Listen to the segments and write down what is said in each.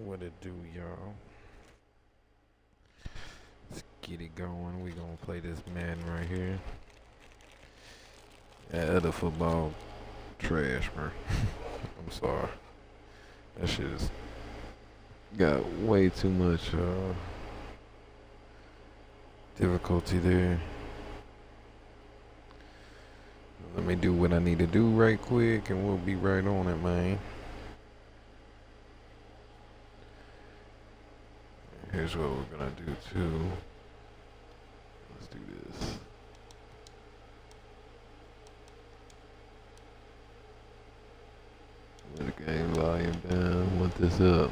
What it do, y'all? Let's get it going. We gonna play this Madden right here. That other football trash, man. I'm sorry. That shit has got way too much difficulty there. Let me do what I need to do right quick, and we'll be right on it, man. Here's what we're gonna do too. Let's do this. Let the game volume down. Want this up.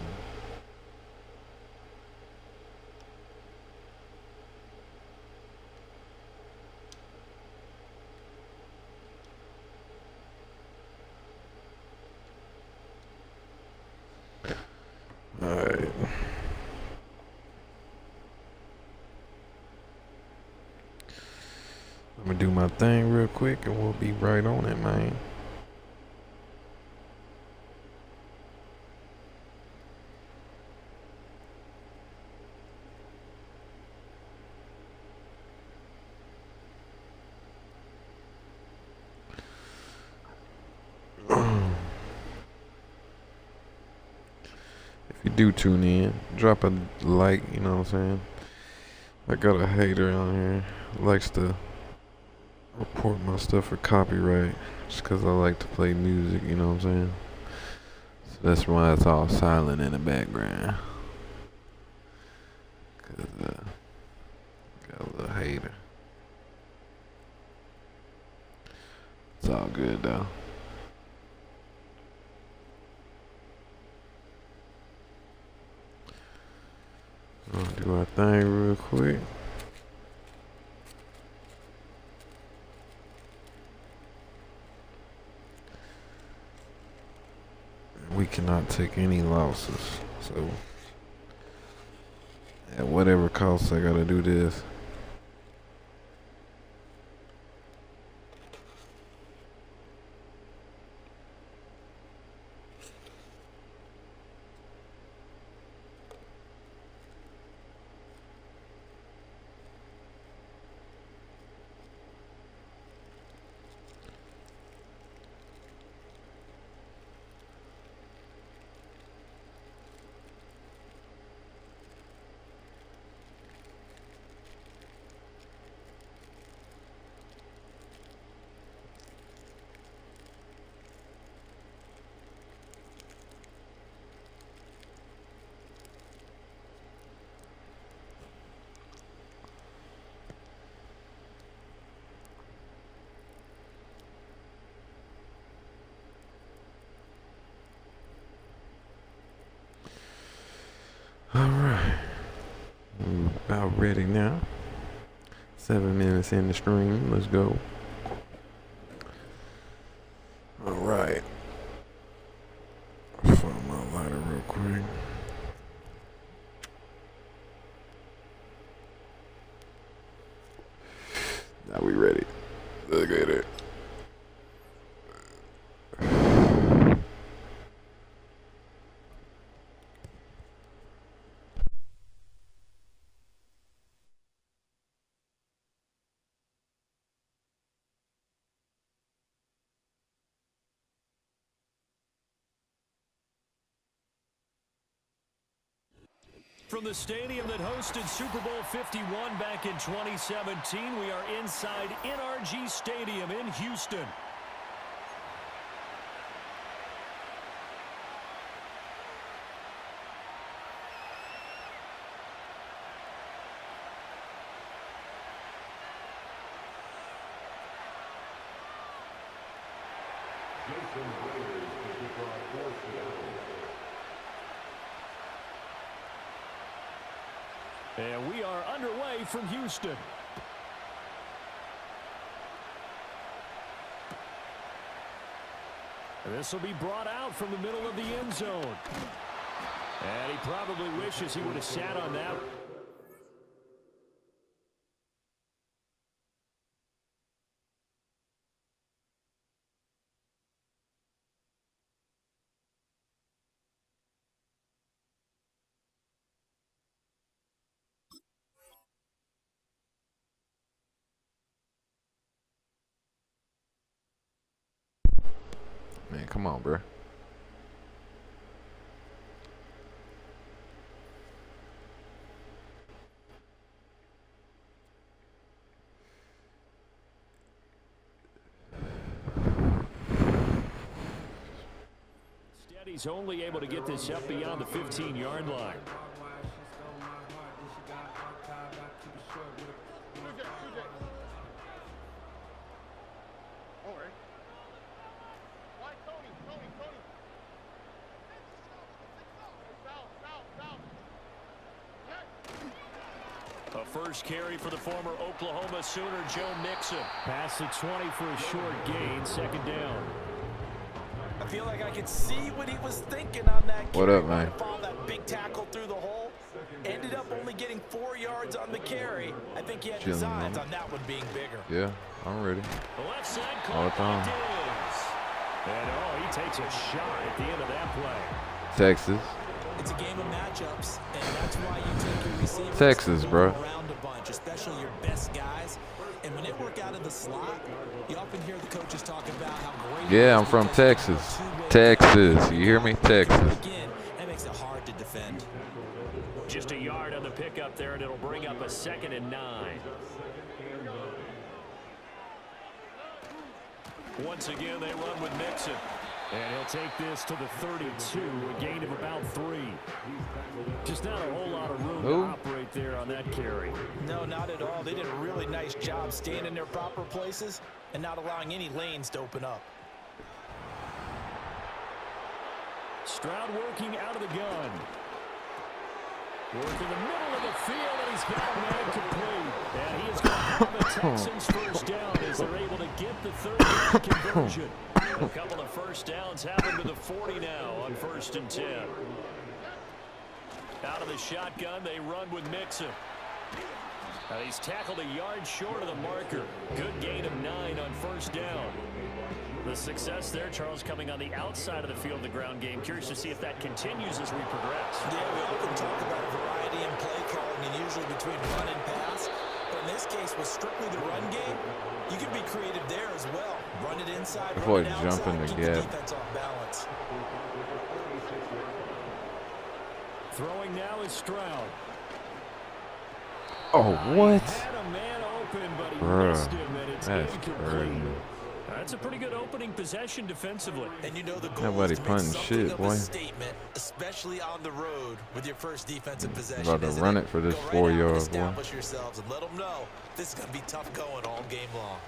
Alright. I'm gonna do my thing real quick and we'll be right on it, man. If you do tune in, drop a like, you know what I'm saying? I got a hater on here, likes to report my stuff for copyright just because I like to play music, you know what I'm saying? So that's why it's all silent in the background. Cause got a little hater. It's all good though. I'll do our thing real quick. We cannot take any losses, so at whatever cost I gotta do this. Alright. I'm about ready now. 7 minutes in the stream. Let's go. Alright. Find my lighter real quick. Now we ready. Look at it. From the stadium that hosted Super Bowl 51 back in 2017, we are inside NRG Stadium in Houston. And we are underway from Houston. And this will be brought out from the middle of the end zone. And he probably wishes he would have sat on that. Come on, bro. He's only able to get this up beyond the 15-yard line. A first carry for the former Oklahoma Sooner, Joe Mixon. Pass the 20 for a short gain, second down. I feel like I could see what he was thinking on that carry. What up, man? That big tackle through the hole. Ended up only getting 4 yards on the carry. I think he had designs on that one being bigger. Yeah, I'm ready. The left side all the time. And he takes a shot at the end of that play. Texas. It's a game of matchups, and that's why you take your receivers Texas, bro. Around a bunch, especially your best guys. And when they work out of the slot, you often hear the coaches talk about how great. Yeah, I'm from Texas. Texas, you hear me? Texas. Again, that makes it hard to defend. Just a yard on the pickup there, and it'll bring up a 2nd and 9. Once again, they run with Mixon. And he'll take this to the 32, a gain of about 3. Just not a whole lot of room to operate there on that carry. No, not at all. They did a really nice job staying in their proper places and not allowing any lanes to open up. Stroud working out of the gun. Working the middle of the field, and he's got a man complete. And he is going to have the Texans first down as they're able to get the 3rd down conversion. A couple of first downs happen to the 40 now on 1st and 10. Out of the shotgun, they run with Mixon. And he's tackled a yard short of the marker. Good gain of 9 on 1st down. The success there, Charles, coming on the outside of the field, the ground game. Curious to see if that continues as we progress. Yeah, we often talk about variety in play calling and usually between run and pass. But in this case, with strictly the run game, you can be creative there as well. Run it inside, run it outside, keep the defense off balance. Throwing now is Stroud. Oh, what? Had a man open, but he missed him, and it's incomplete. That's a pretty good opening possession defensively. And you know the goal Nobody is to make punting something shit, of boy. a statement, especially on the road with your first defensive possession. About to run it for this 4-yard, boy. Establish yourselves and let them know this is going to be tough going all game long.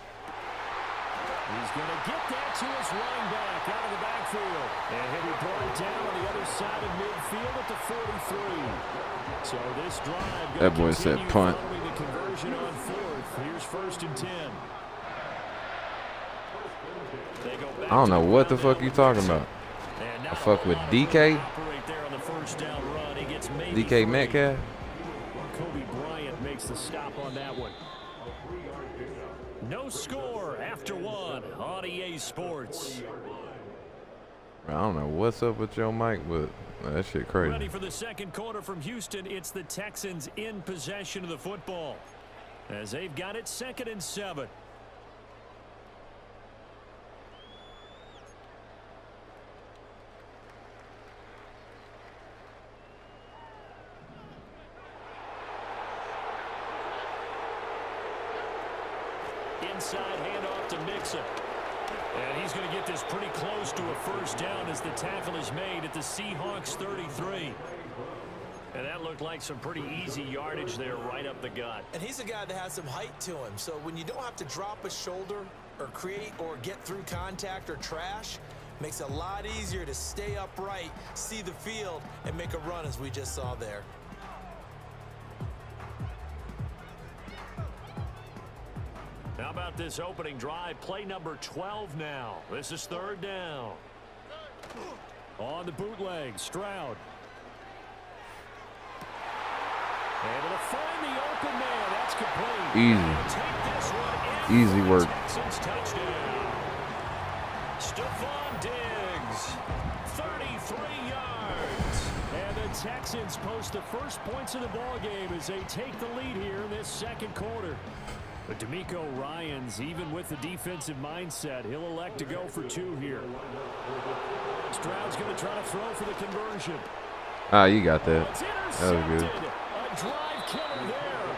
He's going to get that to his running back out of the backfield. And he'll be brought down on the other side of midfield at the 43. So this drive that boy said punt. The conversion on 4th. Here's 1st and 10. I don't know what the fuck you talking about. I fuck with DK. DK Metcalf. Kobe Bryant makes the stop on that one. No score after 1 on EA Sports. I don't know what's up with your mic, but that shit crazy. Ready for the 2nd quarter from Houston. It's the Texans in possession of the football as they've got it 2nd and 7. Inside handoff to Mixon. And he's going to get this pretty close to a first down as the tackle is made at the Seahawks 33. And that looked like some pretty easy yardage there right up the gut. And he's a guy that has some height to him. So when you don't have to drop a shoulder or create or get through contact or trash, makes it a lot easier to stay upright, see the field, and make a run as we just saw there. How about this opening drive? Play number 12 now. This is 3rd down. On the bootleg, Stroud. Able to find the open man. That's complete. Easy. Easy work. Texans touchdown. Stephon Diggs, 33 yards. And the Texans post the first points of the ball game as they take the lead here in this 2nd quarter. But D'Amico Ryans, even with the defensive mindset, he'll elect to go for 2 here. Stroud's going to try to throw for the conversion. Ah, you got that. It's That was good. intercepted. A drive killer there.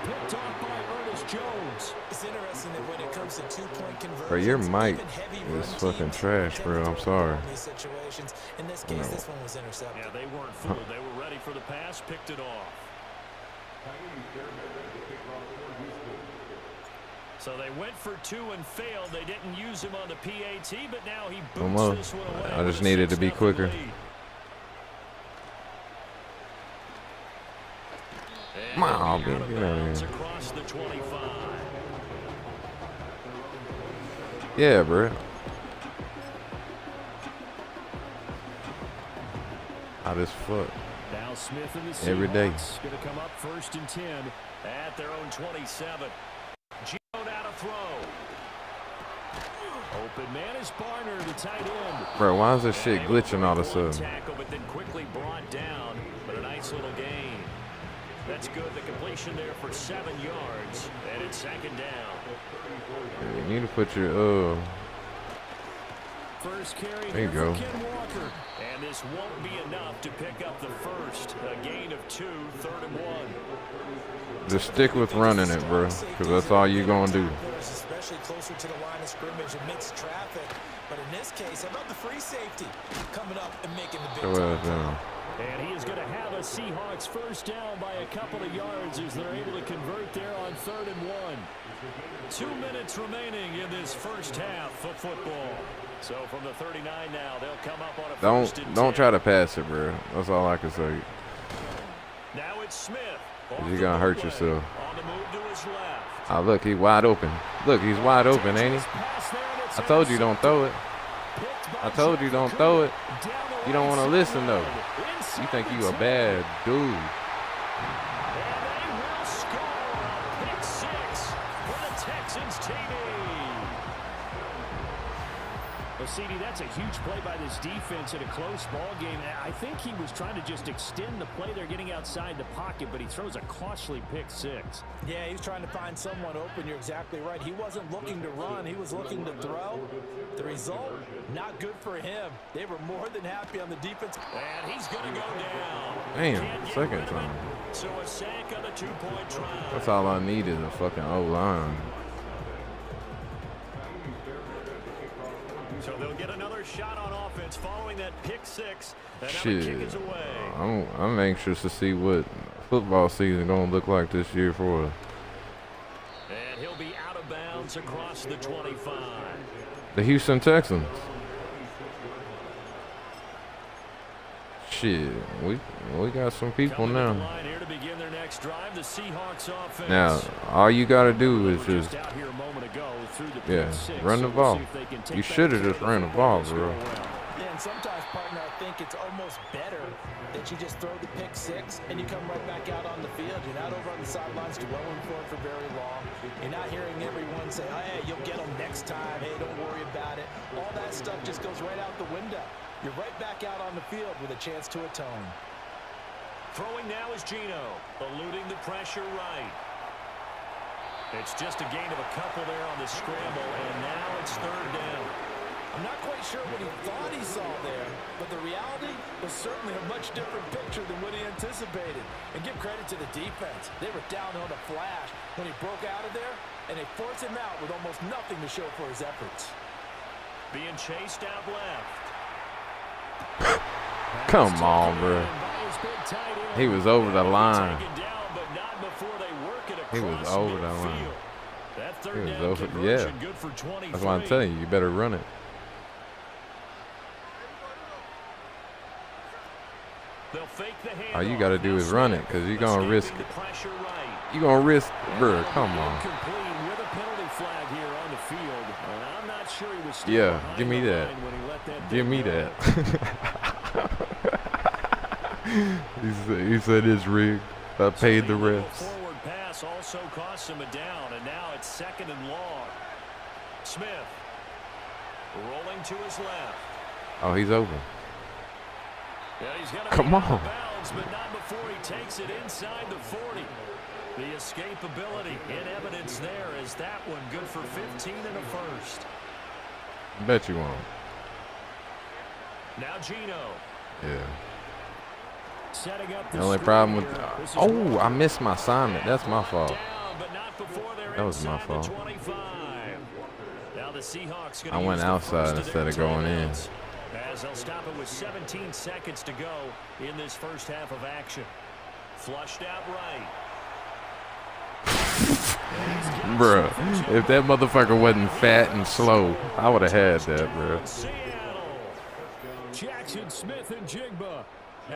Picked off by Ernest Jones. It's interesting that when it comes to 2-point conversions, Bro, your mic even heavy is run fucking teams trash, tend bro. to I'm do sorry. well in these situations. In this case, this one was intercepted. Yeah, they weren't fooled. They were ready for the pass, picked it off. So they went for 2 and failed. They didn't use him on the PAT, but now he boots this one away. I just with a needed to be 6-0 quicker. lead. And Wow, he'll be man, out of get out of bounds here. across the 25. Yeah, bro. Hot as fuck. Now Smith and the Every day. Seahawks going to come up 1st and 10 at their own 27. Gino now to throw. Open man is Barner, the tight end. Bro, why is this shit They were glitching all of a quick one sudden? Tackle, but then quickly brought down, but a nice little gain. That's good. The completion there for 7 yards, and it's 2nd down. You need to put your First carry There you here go. for Ken Walker. And this won't be enough to pick up the first. A gain of 2, 3rd and 1. just stick with running it, bro, because that's all you gonna do. Especially closer to the line of scrimmage amidst traffic. But in this case, how about the free safety coming up and making the big Go time? ahead, down. And he is going to have a Seahawks first down by a couple of yards as they're able to convert there on 3rd and 1. 2 minutes remaining in this first half of football. So from the 39 now, they'll come up on a first and 10. Don't try to pass it, bro. That's all I can say. Now it's Smith. You're gonna hurt yourself. On the move to his left. Oh, look, he's wide open. Look, he's wide open, ain't he? Pass there, and it's I told you don't throw it. picked by I told you don't throw it. Down the You don't right want to listen though. side. Inside You think the you a 10. bad dude. And they will score a pick 6 for the Texans TD. Well, CD, that's a huge play by this defense in a close ball game. I think he was trying to just extend the play. They're getting outside the pocket, but he throws a costly pick 6. Yeah, he's trying to find someone open. You're exactly right. He wasn't looking to run. He was looking to throw. The result, not good for him. They were more than happy on the defense. And he's going to go down. Damn, Can't get second rid of it. time. So a sack on the 2-point try. That's all I need is a fucking O-line. So they'll get another shot on offense following that pick 6. And now the kick Shit. is away. I'm anxious to see what football season gonna look like this year for us. And he'll be out of bounds across the 25. The Houston Texans. Shit, we got some people Coming to the now. line here to begin their next drive, the Seahawks offense. Now, all you gotta do They is were just, out here a moment ago through the yeah, pick 6, run the so we'll ball. see if they can take You back should have control just of ran the ball, this bro. go around. Yeah, and sometimes, partner, I think it's almost better that you just throw the pick 6 and you come right back out on the field. You're not over on the sidelines dwelling for it for very long. You're not hearing everyone say, oh, hey, you'll get them next time. Hey, don't worry about it. All that stuff just goes right out the window. You're right back out on the field with a chance to atone. Throwing now is Gino, eluding the pressure right. It's just a gain of a couple there on the scramble, and now it's 3rd down. I'm not quite sure what he thought he saw there, but the reality was certainly a much different picture than what he anticipated. And give credit to the defense. They were down on a flash when he broke out of there, and they forced him out with almost nothing to show for his efforts. Being chased out left. Come on, bro. He was over the line. He was over the line. That 3rd He was down over, conversion, yeah. good for 23. That's why I'm telling you, you better run it. They'll fake the handoff. All you gotta do is run it, cause you're gonna risk Escaping it. the pressure right. You gonna risk, bro? Come on. Incomplete with a penalty flag here on the field. And I'm not sure he was still Yeah, behind give me the that. line when he let that Give thing me go. that. He said it's rigged. I paid the illegal refs. Forward pass also costs him a down, and now it's 2nd and long. Smith rolling to his left. Oh, he's open. Yeah, he's gonna Come be out of on. bounds, but not before he takes it inside the 40. The escapability in evidence there as that one good for 15 and a first. Bet you won't. Now Gino. Yeah. Setting up The only problem with I missed my assignment. That's my fault. Down, but not before they're That was my inside the fault. 25. Now the Seahawks I went outside instead of going in. As they'll stop it with 17 seconds to go in this first half of action. Flushed out right. Bruh, if that motherfucker wasn't fat and slow, I would have had that, bruh. Seattle. Jackson Smith and Jigba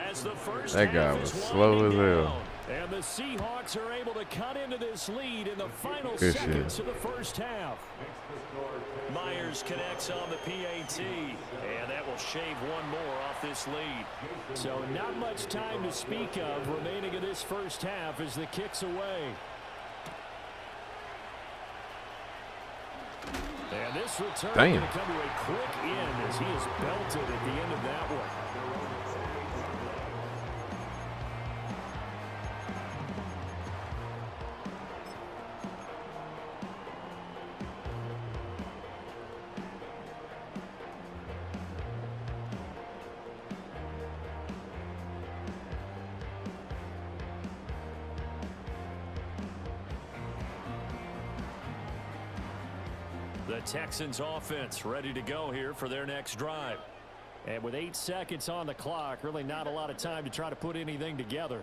as the first That guy half was is slow winding as hell. down. And the Seahawks are able to cut into this lead in the final Good seconds shit. of the first half. Myers connects on the PAT, and that will shave one more off this lead. So not much time to speak of remaining in this first half as the kick's away. And this return Damn. going to come to a quick end as he is belted at the end of that one. The Texans offense ready to go here for their next drive. And with 8 seconds on the clock, really not a lot of time to try to put anything together.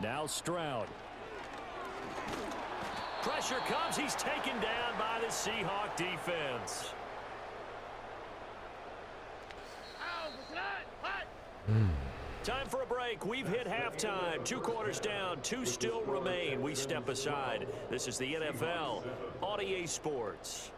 Now Stroud. Pressure comes. He's taken down by the Seahawk defense. Time for a break. We've hit halftime. 2 quarters down. 2 still remain. We step aside. This is the NFL on EA Sports.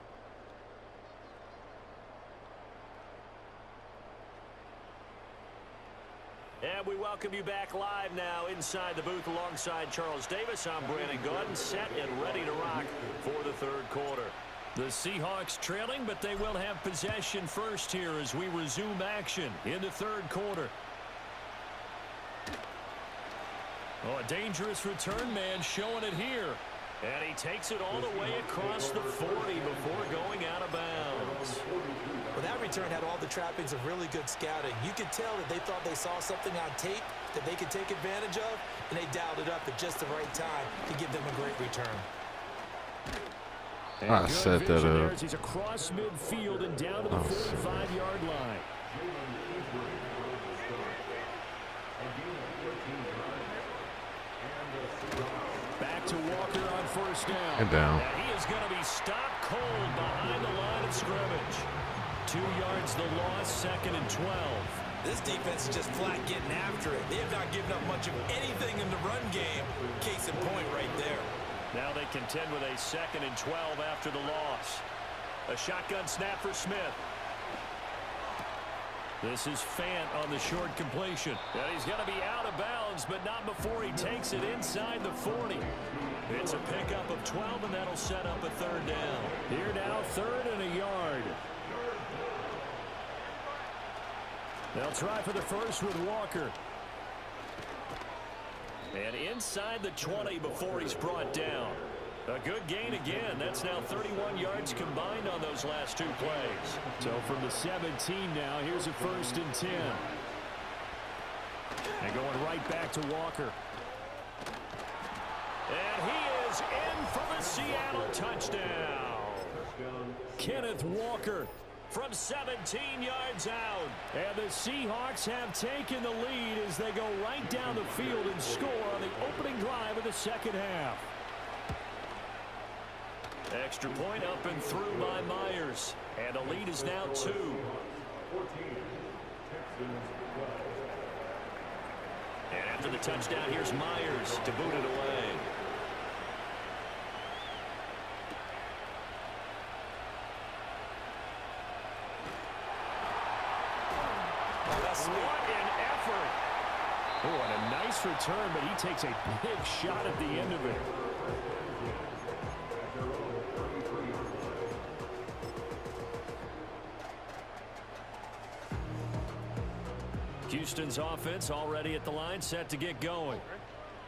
And we welcome you back live now inside the booth alongside Charles Davis. I'm Brandon Gaudin, set and ready to rock for the third quarter. The Seahawks trailing, but they will have possession first here as we resume action in the third quarter. Oh, a dangerous return man showing it here. And he takes it all the way across the 40 before going out of bounds. Well, that return had all the trappings of really good scouting. You could tell that they thought they saw something on tape that they could take advantage of, and they dialed it up at just the right time to give them a great return. I set that up. He's across midfield and down to the 45-yard line. Back to Walker on first down. Get down. And he is going to be stopped cold behind the line of scrimmage. 2 yards the loss, 2nd and 12. This defense is just flat getting after it. They have not given up much of anything in the run game. Case in point right there. Now they contend with a 2nd and 12 after the loss. A shotgun snap for Smith. This is Fant on the short completion. And he's going to be out of bounds, but not before he takes it inside the 40. It's a pickup of 12, and that'll set up a third down. Here now, 3rd and a yard. They'll try for the first with Walker. And inside the 20 before he's brought down. A good gain again. That's now 31 yards combined on those last 2 plays. So from the 17 now, here's a 1st and 10. And going right back to Walker. And he is in for the Seattle touchdown. Kenneth Walker from 17 yards out. And the Seahawks have taken the lead as they go right down the field and score on the opening drive of the second half. Extra point up and through by Myers. And the lead is now 2. And after the touchdown, here's Myers to boot it away. What an effort. Oh, and a nice return, but he takes a big shot at the end of it. Houston's offense already at the line, set to get going.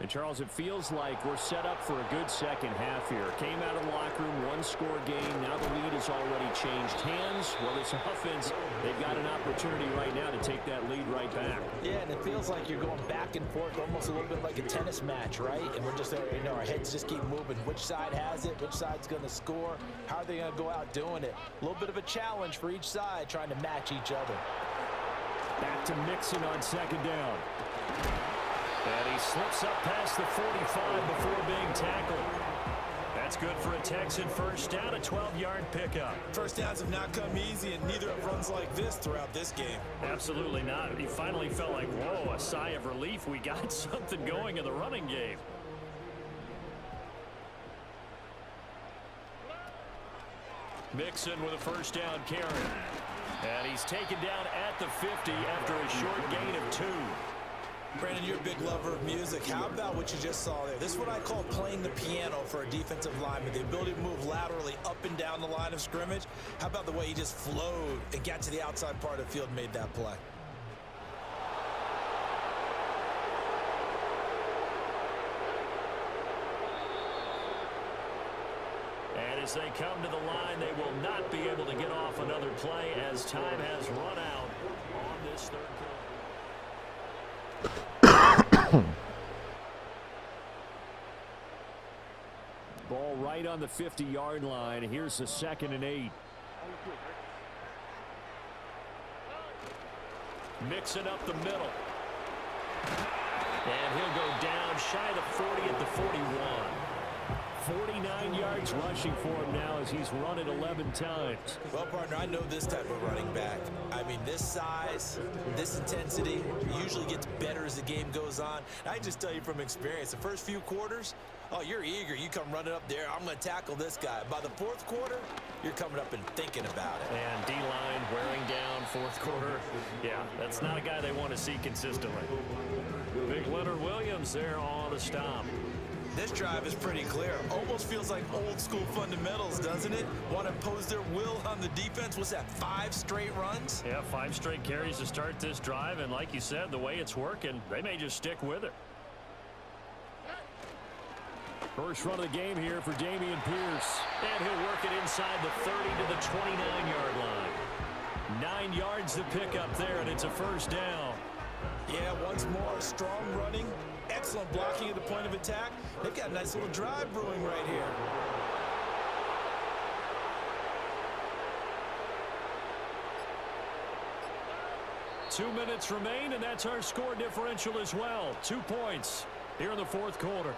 And, Charles, it feels like we're set up for a good second half here. Came out of the locker room, one-score game. Now the lead has already changed hands. Well, this offense, they've got an opportunity right now to take that lead right back. Yeah, and it feels like you're going back and forth, almost a little bit like a tennis match, right? And we're just, our heads just keep moving. Which side has it? Which side's going to score? How are they going to go out doing it? A little bit of a challenge for each side, trying to match each other. Back to Mixon on second down. And he slips up past the 45 before being tackled. That's good for a Texan first down, a 12-yard pickup. First downs have not come easy, and neither have runs like this throughout this game. Absolutely not. He finally felt like, whoa, a sigh of relief. We got something going in the running game. Mixon with a first down carry. And he's taken down at the 50 after a short gain of 2. Brandon, you're a big lover of music. How about what you just saw there? This is what I call playing the piano for a defensive lineman. The ability to move laterally up and down the line of scrimmage. How about the way he just flowed and got to the outside part of the field and made that play? And as they come to the line, they will not be able to get off another play as time has run out on this third quarter. Ball right on the 50-yard line. Here's the 2nd and 8. Mixing up the middle. And he'll go down shy of the 40 at the 41. 49 yards rushing for him now as he's run it 11 times. Well, partner, I know this type of running back. I mean, this size, this intensity usually gets better as the game goes on. I just tell you from experience, the first few quarters, oh, you're eager. You come running up there, I'm going to tackle this guy. By the fourth quarter, you're coming up and thinking about it. And D-line wearing down fourth quarter. Yeah, that's not a guy they want to see consistently. Big Leonard Williams there on the stop. This drive is pretty clear. Almost feels like old school fundamentals, doesn't it? Want to impose their will on the defense. What's that, 5 straight runs? Yeah, 5 straight carries to start this drive. And like you said, the way it's working, they may just stick with it. First run of the game here for Dameon Pierce. And he'll work it inside the 30 to the 29-yard line. 9 yards to pick up there, and it's a first down. Yeah, once more, strong running. Excellent blocking at the point of attack. They've got a nice little drive brewing right here. Two minutes remain, and that's our score differential as well. 2 points here in the fourth quarter.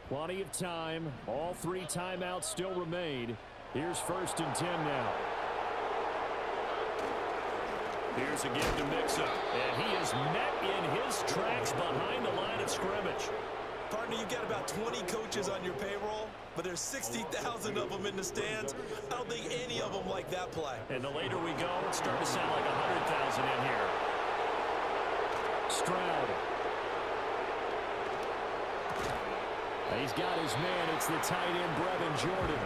Plenty of time. All 3 timeouts still remain. Here's 1st and 10 now. Here's a give to Mixon. And he is met in his tracks behind the line of scrimmage. Partner, you've got about 20 coaches on your payroll, but there's 60,000 of them in the stands. I don't think any of them like that play. And the later we go, it's starting to sound like 100,000 in here. Stroud. He's got his man. It's the tight end, Brevin Jordan.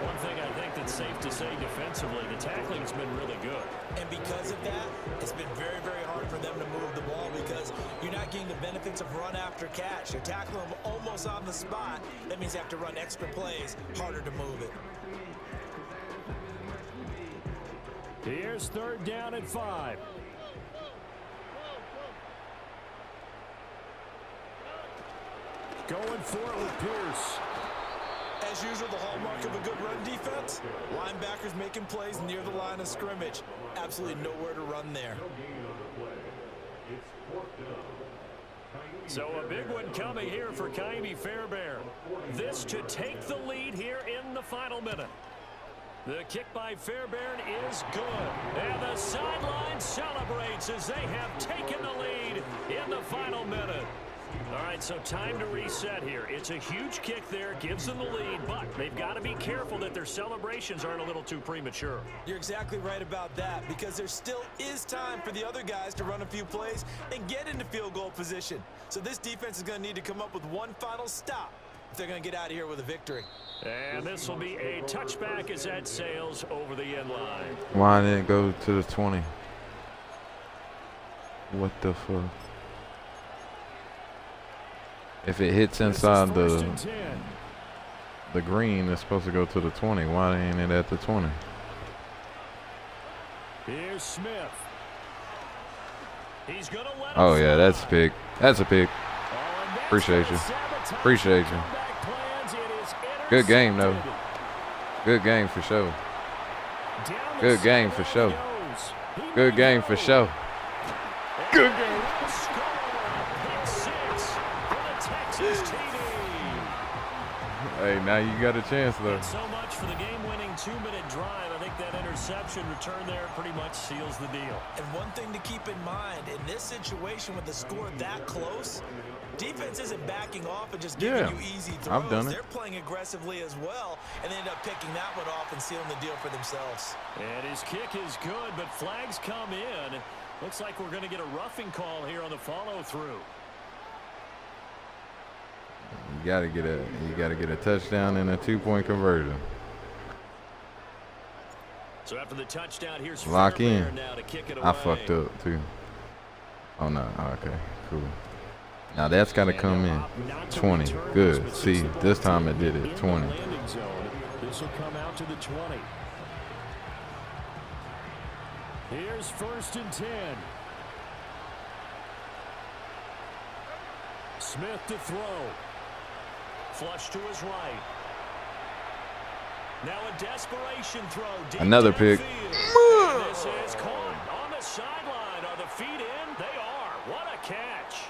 One thing I think that's safe to say defensively, the tackling's been really good. And because of that, it's been very, very hard for them to move the ball because you're not getting the benefits of run after catch. You're tackling them almost on the spot. That means you have to run extra plays, harder to move it. Here's 3rd down and 5. Going for it with Pierce. As usual, the hallmark of a good run defense, linebackers making plays near the line of scrimmage. Absolutely nowhere to run there. So a big one coming here for Ka'imi Fairbairn. This to take the lead here in the final minute. The kick by Fairbairn is good. And the sideline celebrates as they have taken the lead in the final minute. All right, so time to reset here. It's a huge kick there, gives them the lead, but they've got to be careful that their celebrations aren't a little too premature. You're exactly right about that, because there still is time for the other guys to run a few plays and get into field goal position. So this defense is going to need to come up with one final stop if they're going to get out of here with a victory. And this will be a touchback as that sails over the end line. Why didn't it go to the 20? What the fuck? If it hits inside the green, it's supposed to go to the 20. Why ain't it at the 20? Here's Smith. He's gonna let Oh yeah, that's a pick. That's a pick. Appreciate you. Appreciate you. Good game though. Good game for sure. Good game for sure. Good game for sure. Good game. Hey, now you got a chance though. So much for the game-winning 2-minute drive. I think that interception return there pretty much seals the deal. And one thing to keep in mind, in this situation with the score that close, defense isn't backing off and just giving you easy throws. I've done it. They're playing aggressively as well, and they end up picking that one off and sealing the deal for themselves. And his kick is good, but flags come in. Looks like we're going to get a roughing call here on the follow-through. You gotta get a touchdown and a 2-point conversion. So after the touchdown, here's Lock in. now to kick it away. I fucked up too. Oh no. Oh, okay. Cool. Now that's got to come in. 20. Good. See, this time it did it. 20. This will come out to the 20. Here's 1st and 10. Smith to throw. Flush to his right. Now a desperation throw. Another pick. This is caught on the sideline. Are the feet in? They are. What a catch.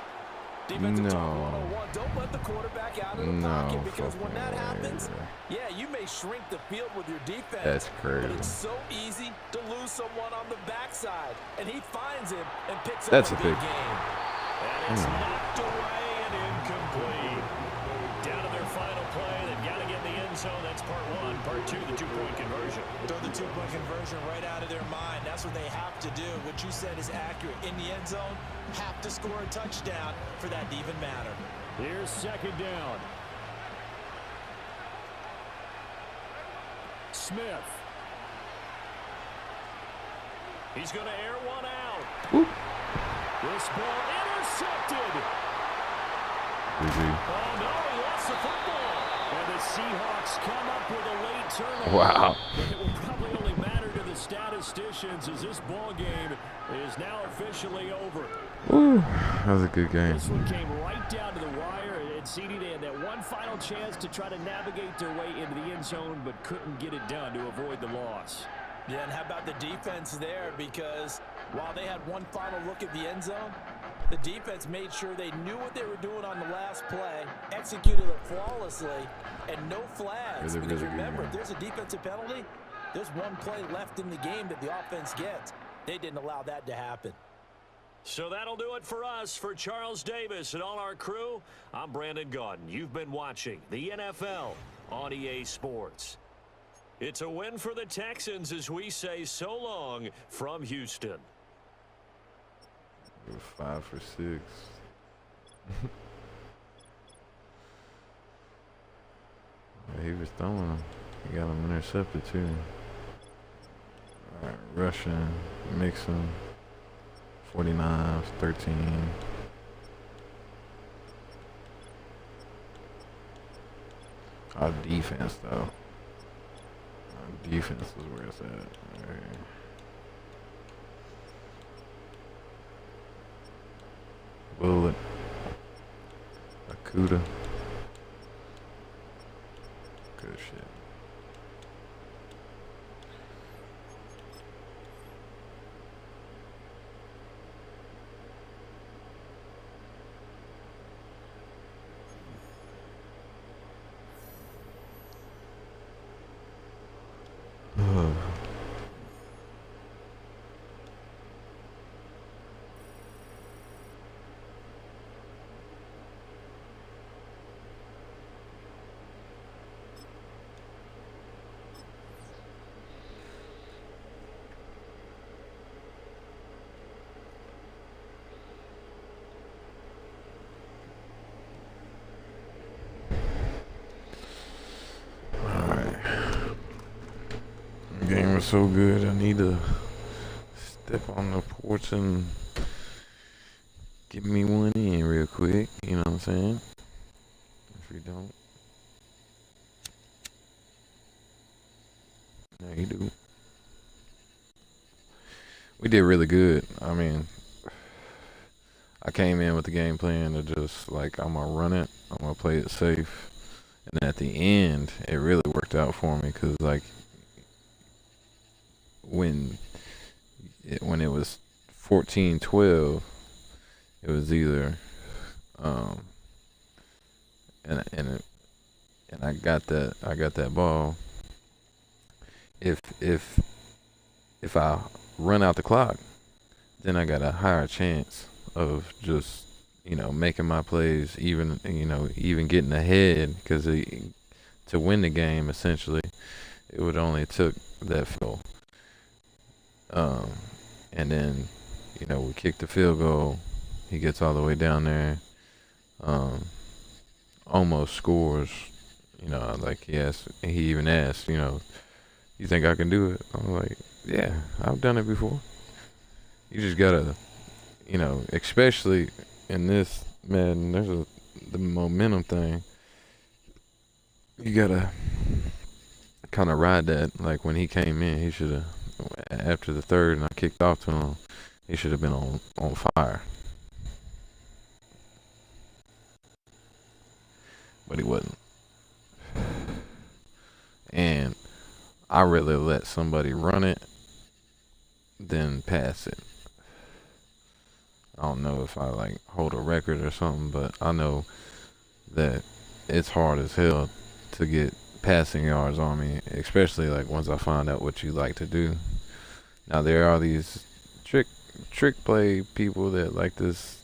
Defensive talk 101. Don't let the quarterback out of the pocket, because when that happens, yeah, you may shrink the field with your defense. That's crazy. But it's so easy to lose someone on the backside, and he finds him and picks That's up a a big pick. game. And it's knocked away and incomplete. Down to their final play. They've got to get in the end zone. That's part 1. Part 2, the 2-point conversion. Throw the 2-point conversion right out of their mind. That's what they have to do. What you said is accurate. In the end zone, have to score a touchdown for that to even matter. Here's 2nd down. Smith. He's going to air one out. Whoop. This ball intercepted. Oh, no, he lost the football. And the Seahawks come up with a late turnover. Wow. But it will probably only matter to the statisticians, as this ball game is now officially over. Woo. That was a good game. This one came right down to the wire, and CD, they had that one final chance to try to navigate their way into the end zone, but couldn't get it done to avoid the loss. Yeah, and how about the defense there? Because while they had one final look at the end zone, the defense made sure they knew what they were doing on the last play, executed it flawlessly, and no flags. Really, Because really good remember, game. if there's a defensive penalty, there's one play left in the game that the offense gets. They didn't allow that to happen. So that'll do it for us. For Charles Davis and all our crew, I'm Brandon Gaudin. You've been watching the NFL on EA Sports. It's a win for the Texans as we say so long from Houston. 5 for 6. He was throwing them. He got them intercepted too. All right, rushing, mixing. 49, 13. Our defense, though. Our defense is where it's at. Right. Bullet. Akuda. Good shit. so good. I need to step on the porch and get me one in real quick. You know what I'm saying? If we don't, no, you do. We did really good. I mean, I came in with the game plan to just like I'm gonna run it. I'm gonna play it safe. And at the end, it really worked out for me because like when it was 14-12, it was either and I got that ball. If I run out the clock, then I got a higher chance of just making my plays, even getting ahead, because to win the game essentially it would only took that field. And then we kicked the field goal. He gets all the way down there, almost scores. Like he even asked, you think I can do it? I'm like, yeah, I've done it before. You just gotta, especially in this Madden, there's the momentum thing. You gotta kind of ride that. Like when he came in, he should have, after the third and I kicked off to him, he should have been on fire. But he wasn't. And I rather let somebody run it than pass it. I don't know if I like hold a record or something, but I know that it's hard as hell to get passing yards on me, especially like once I find out what you like to do. Now there are these trick play people that like this,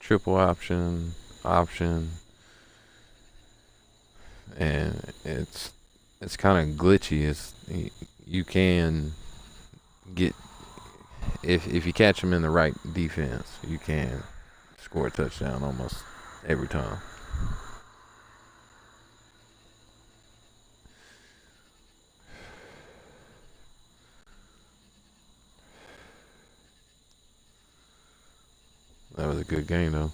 triple option, and it's kind of glitchy. You can get, if you catch them in the right defense, you can score a touchdown almost every time. That was a good game though.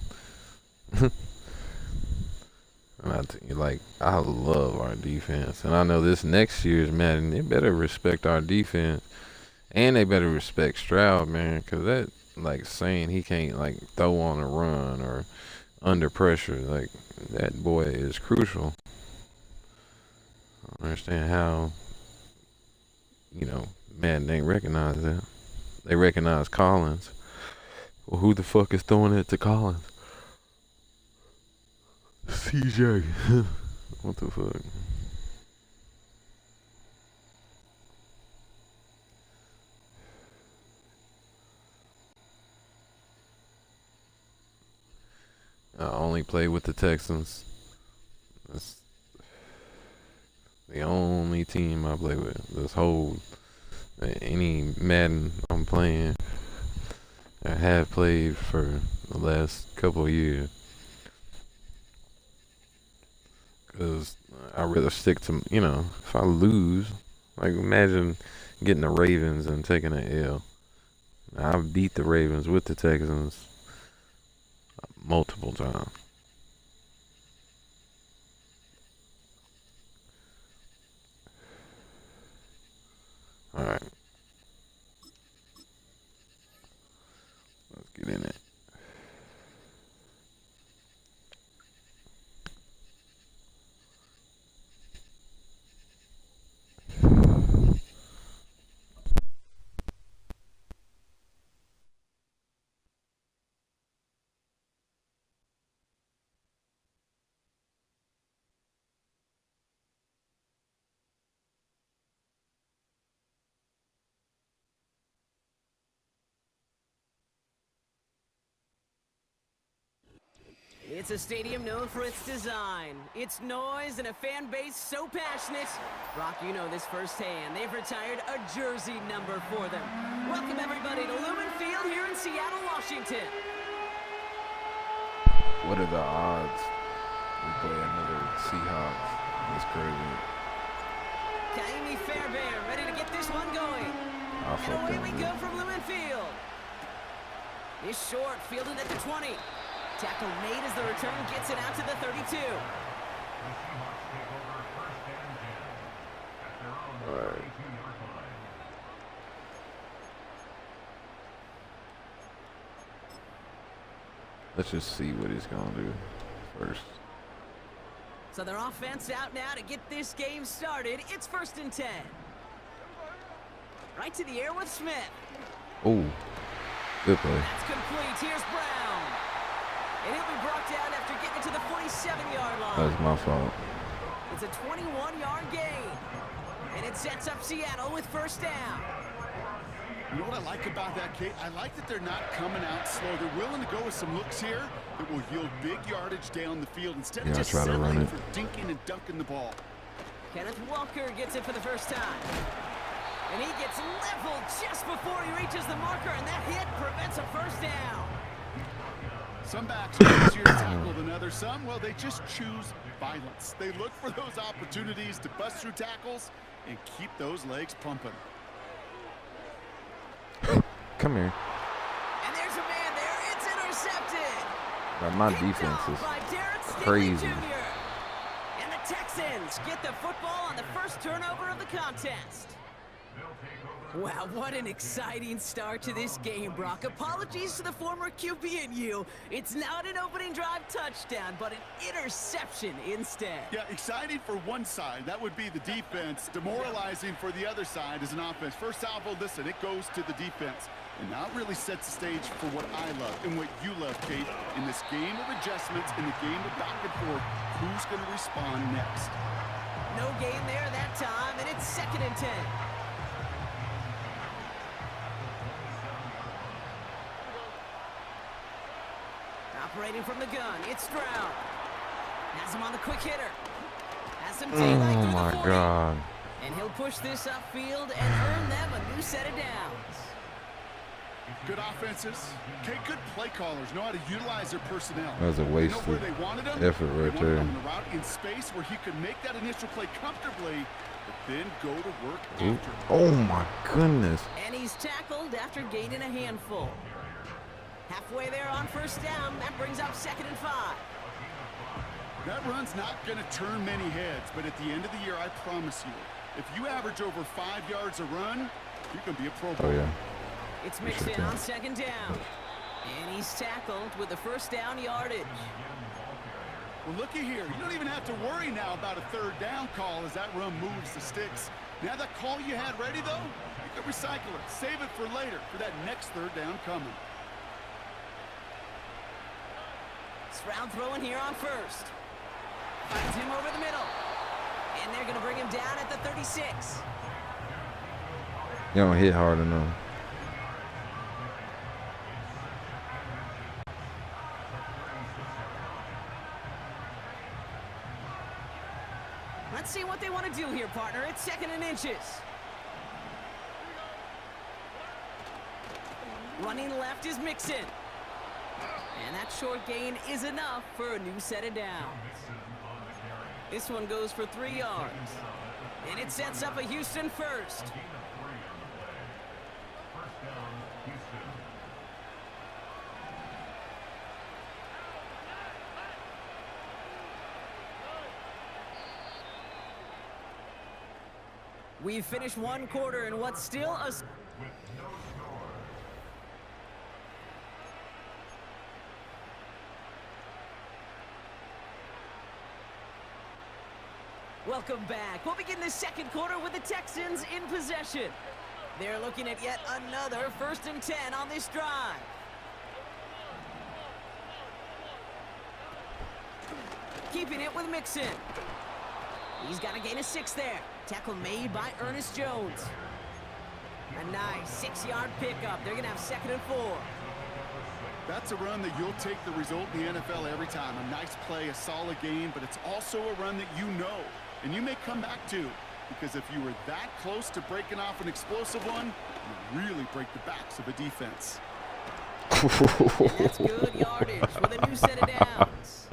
I love our defense, and I know this next year's Madden, they better respect our defense, and they better respect Stroud, man, because that, like, saying he can't like throw on a run or under pressure, like, that boy is crucial. I don't understand how Madden ain't recognize that. They recognize Collins. Well, who the fuck is throwing it to Collins? CJ. What the fuck? I only play with the Texans. That's the only team I play with. This whole, any Madden I'm playing, I have played for the last couple of years. Because I'd rather stick to, if I lose, like imagine getting the Ravens and taking an L. I've beat the Ravens with the Texans multiple times. All right. Let's get in it. It's a stadium known for its design, its noise, and a fan base so passionate. Brock, you know this firsthand. They've retired a jersey number for them. Welcome, everybody, to Lumen Field here in Seattle, Washington. What are the odds we play another Seahawks? That's crazy. Kaimi Fairbairn ready to get this one going. I And away we fucking go from Lumen Field. Is short, fielded at the 20. Tackle made as the return gets it out to the 32. Alright. Let's just see what he's gonna do first. So their offense out now to get this game started. It's 1st and 10. Right to the air with Smith. Oh, good play. That's complete. Here's Brown. And he'll be brought down after getting it to the 47-yard line. That's my fault. It's a 21-yard gain. And it sets up Seattle with 1st down. You know what I like about that, Kate? I like that they're not coming out slow. They're willing to go with some looks here that will yield big yardage down the field instead of just try to run settling it. for dinking and dunking the ball. Kenneth Walker gets it for the first time. And he gets leveled just before he reaches the marker, and that hit prevents a 1st down. Some backs are easier to tackle than others. Some, well, they just choose violence. They look for those opportunities to bust through tackles and keep those legs pumping. Come here. And there's a man there. It's intercepted. Bro, my Picked defense off is by Derek Stingley crazy. Jr. And the Texans get the football on the first turnover of the contest. Wow, what an exciting start to this game, Brock. Apologies to the former QB and you. It's not an opening drive touchdown, but an interception instead. Yeah, exciting for one side. That would be the defense. Demoralizing for the other side as an offense. First salvo, listen, it goes to the defense. And now it really sets the stage for what I love and what you love, Kate. In this game of adjustments, in the game of back and forth, who's going to respond next? No gain there that time, and it's 2nd and 10. Operating from the gun, it's Stroud. Has him on the quick hitter. Has some daylight Oh through my the 40. god. And he'll push this upfield and earn them a new set of downs. Good offenses. Okay, good play callers know how to utilize their personnel. That was a You know wasted where they wanted him? effort They right wanted there. him on the route in space where he could make that initial play comfortably, but then go to work Ooh. after. Oh my goodness. And he's tackled after gaining a handful. Halfway there on 1st down, that brings up 2nd and 5. That run's not going to turn many heads, but at the end of the year, I promise you, if you average over 5 yards a run, you're going to be a Pro Oh Bowler. yeah. It's mixed in on 2nd down. And he's tackled with the 1st down yardage. Well, looky here. You don't even have to worry now about a 3rd down call as that run moves the sticks. Now that call you had ready, though, you could recycle it. Save it for later for that next 3rd down coming. Stroud throwing here on 1st. Finds him over the middle. And they're going to bring him down at the 36. You don't hit hard enough. Let's see what they want to do here, partner. It's 2nd and inches. Running left is Mixon. And that short gain is enough for a new set of downs. This one goes for 3 yards. And it sets up a Houston 1st. We've finished 1 quarter in what's still a... Welcome back. We'll begin the 2nd quarter with the Texans in possession. They're looking at yet another 1st and 10 on this drive. Keeping it with Mixon. He's got a gain of 6 there. Tackle made by Ernest Jones. A nice 6-yard pickup. They're going to have 2nd and 4. That's a run that you'll take the result in the NFL every time. A nice play, a solid game, but it's also a run that you know, and you may come back to, because if you were that close to breaking off an explosive one, you really break the backs of a defense. And that's good yardage with a new set of downs.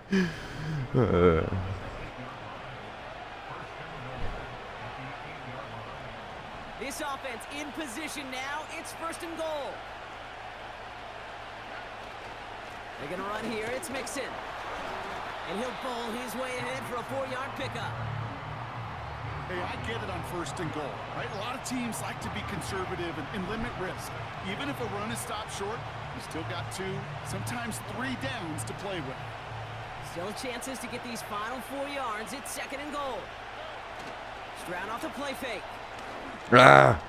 offense in position now. It's 1st and goal. They're going to run here. It's Mixon. And he'll bowl his way ahead for a 4-yard pickup. Hey, I get it on 1st and goal, right? A lot of teams like to be conservative and limit risk. Even if a run is stopped short, you still got 2, sometimes 3 downs to play with. Still chances to get these final 4 yards. It's 2nd and goal. Stroud off the play fake. Ah!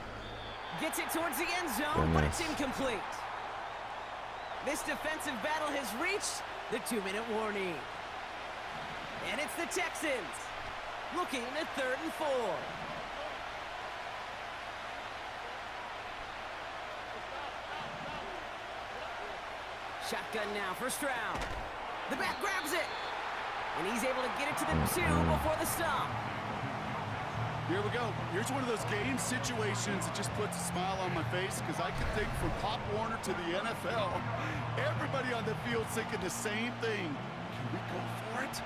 Gets it towards the end zone, but it's incomplete. This defensive battle has reached the 2-minute warning. And it's the Texans looking at 3rd and 4. Shotgun now for Stroud. The back grabs it. And he's able to get it to the 2 before the stop. Here we go. Here's one of those game situations that just puts a smile on my face because I can think from Pop Warner to the NFL. Everybody on the field thinking the same thing. Can we go for it?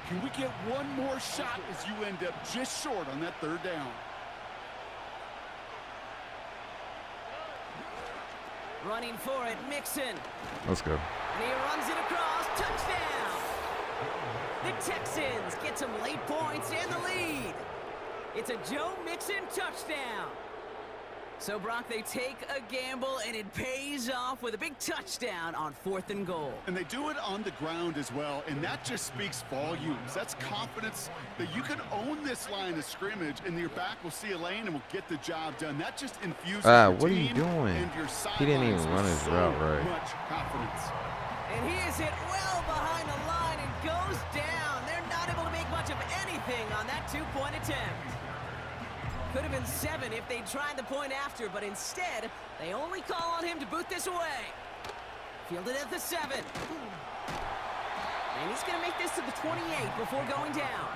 Can we get one more shot as you end up just short on that 3rd down? Running for it, Mixon. Let's go. And he runs it across. Touchdown! The Texans get some late points and the lead. It's a Joe Mixon touchdown. So, Brock, they take a gamble, and it pays off with a big touchdown on 4th and goal. And they do it on the ground as well, and that just speaks volumes. That's confidence that you can own this line of scrimmage, and your back will see a lane and will get the job done. That just infuses your what are you team doing? and your He didn't even sidelines run with his so route right. much confidence. And he is hit well behind the line and goes down. They're not able to make much of anything on that 2-point attempt. Could have been 7 if they tried the point after, but instead, they only call on him to boot this away. Fielded at the 7. And he's going to make this to the 28 before going down.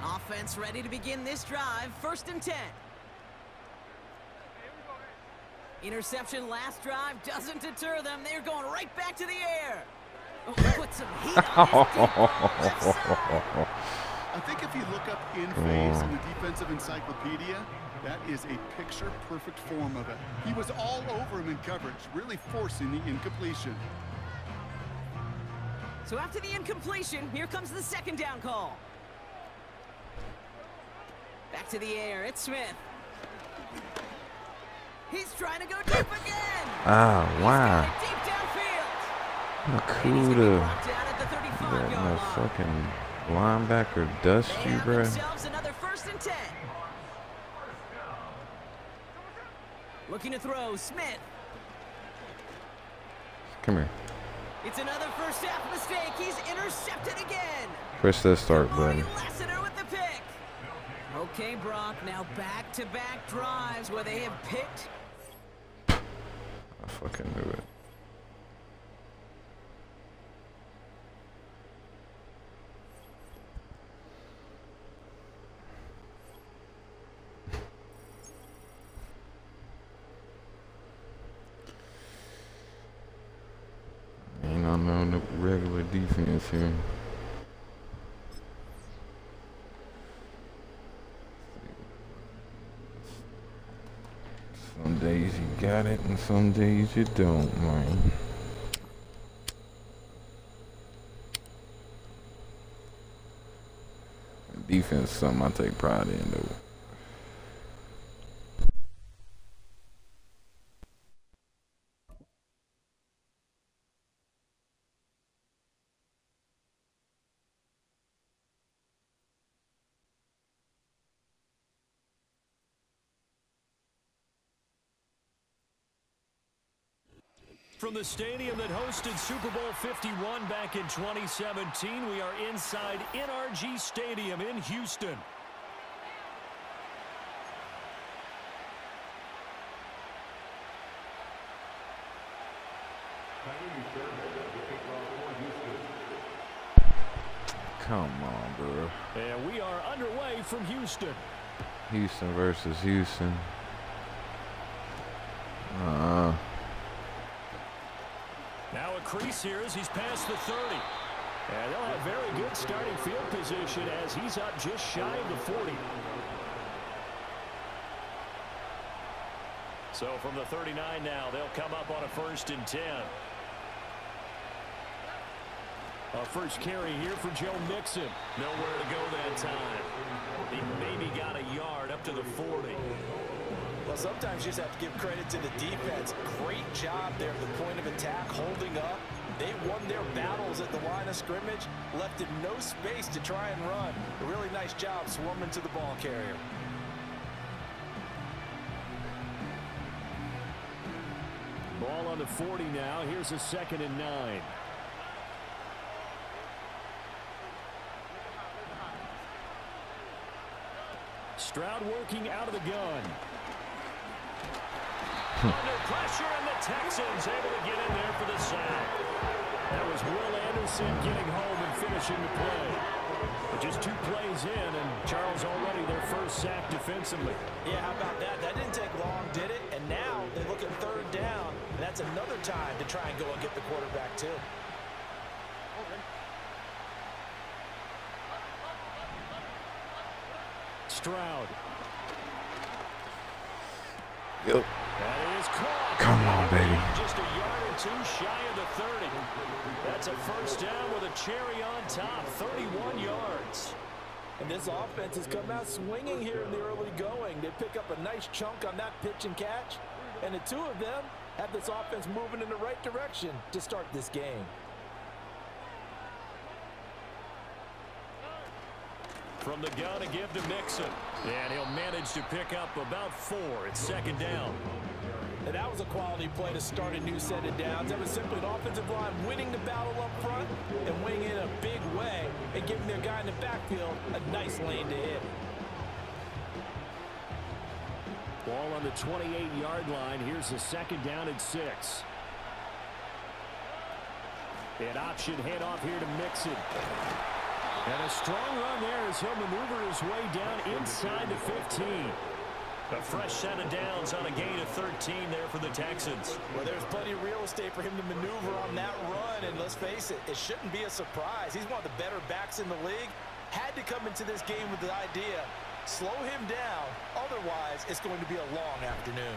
Offense ready to begin this drive. 1st and 10. Interception last drive doesn't deter them. They're going right back to the air. Oh, put some heat on this deep ball left side. I think if you look up in phase in the defensive encyclopedia, that is a picture-perfect form of it. He was all over him in coverage, really forcing the incompletion. So after the incompletion, here comes the 2nd down call. Back to the air. It's Smith. He's trying to go deep again. Ah, wow. Deep downfield. How And he's cool gonna be to brought down at the let 35-yard my line. fucking linebacker dust They you, have bro. themselves another 1st and 10. Looking to throw, Smith. Come here. It's another first half mistake. He's intercepted again. Push that start Maury button. Lassiter with the pick. Okay, Brock, now back-to-back drives where they have picked. I fucking knew it. Ain't on no regular defense here. Some days you got it and some days you don't, man. Defense is something I take pride in, though. From the stadium that hosted Super Bowl 51 back in 2017, we are inside NRG Stadium in Houston. Come on, bro. And we are underway from Houston. Houston versus Houston. crease here as he's past the 30. And they'll have very good starting field position as he's up just shy of the 40. So from the 39 now, they'll come up on a 1st and 10. A first carry here for Joe Mixon. Nowhere to go that time. He maybe got a yard up to the 40. Well, sometimes you just have to give credit to the defense. Great job there at the point of attack, holding up. They won their battles at the line of scrimmage, left him no space to try and run. A really nice job swarming to the ball carrier. Ball on the 40 now. Here's a 2nd and 9. Stroud working out of the gun. Under pressure, and the Texans able to get in there for the sack. That was Will Anderson getting home and finishing the play. But just 2 plays in, and Charles already their first sack defensively. Yeah, how about that? That didn't take long, did it? And now they look at 3rd down, and that's another time to try and go and get the quarterback too. Stroud. Yep. That is caught. Come on, baby. Just a yard or 2 shy of the 30. That's a first down with a cherry on top. 31 yards. And this offense has come out swinging here in the early going. They pick up a nice chunk on that pitch and catch. And the 2 of them have this offense moving in the right direction to start this game. From the gun to give to Mixon. And he'll manage to pick up about 4. It's 2nd down. And that was a quality play to start a new set of downs. That was simply an offensive line winning the battle up front and winning in a big way and giving their guy in the backfield a nice lane to hit. Ball on the 28-yard line. Here's the 2nd down and 6. An option handoff here to Mixon. And a strong run there as he'll maneuver his way down inside the 15. A fresh set of downs on a gain of 13 there for the Texans. Well, there's plenty of real estate for him to maneuver on that run, and let's face it, it shouldn't be a surprise. He's one of the better backs in the league. Had to come into this game with the idea, slow him down, otherwise it's going to be a long afternoon.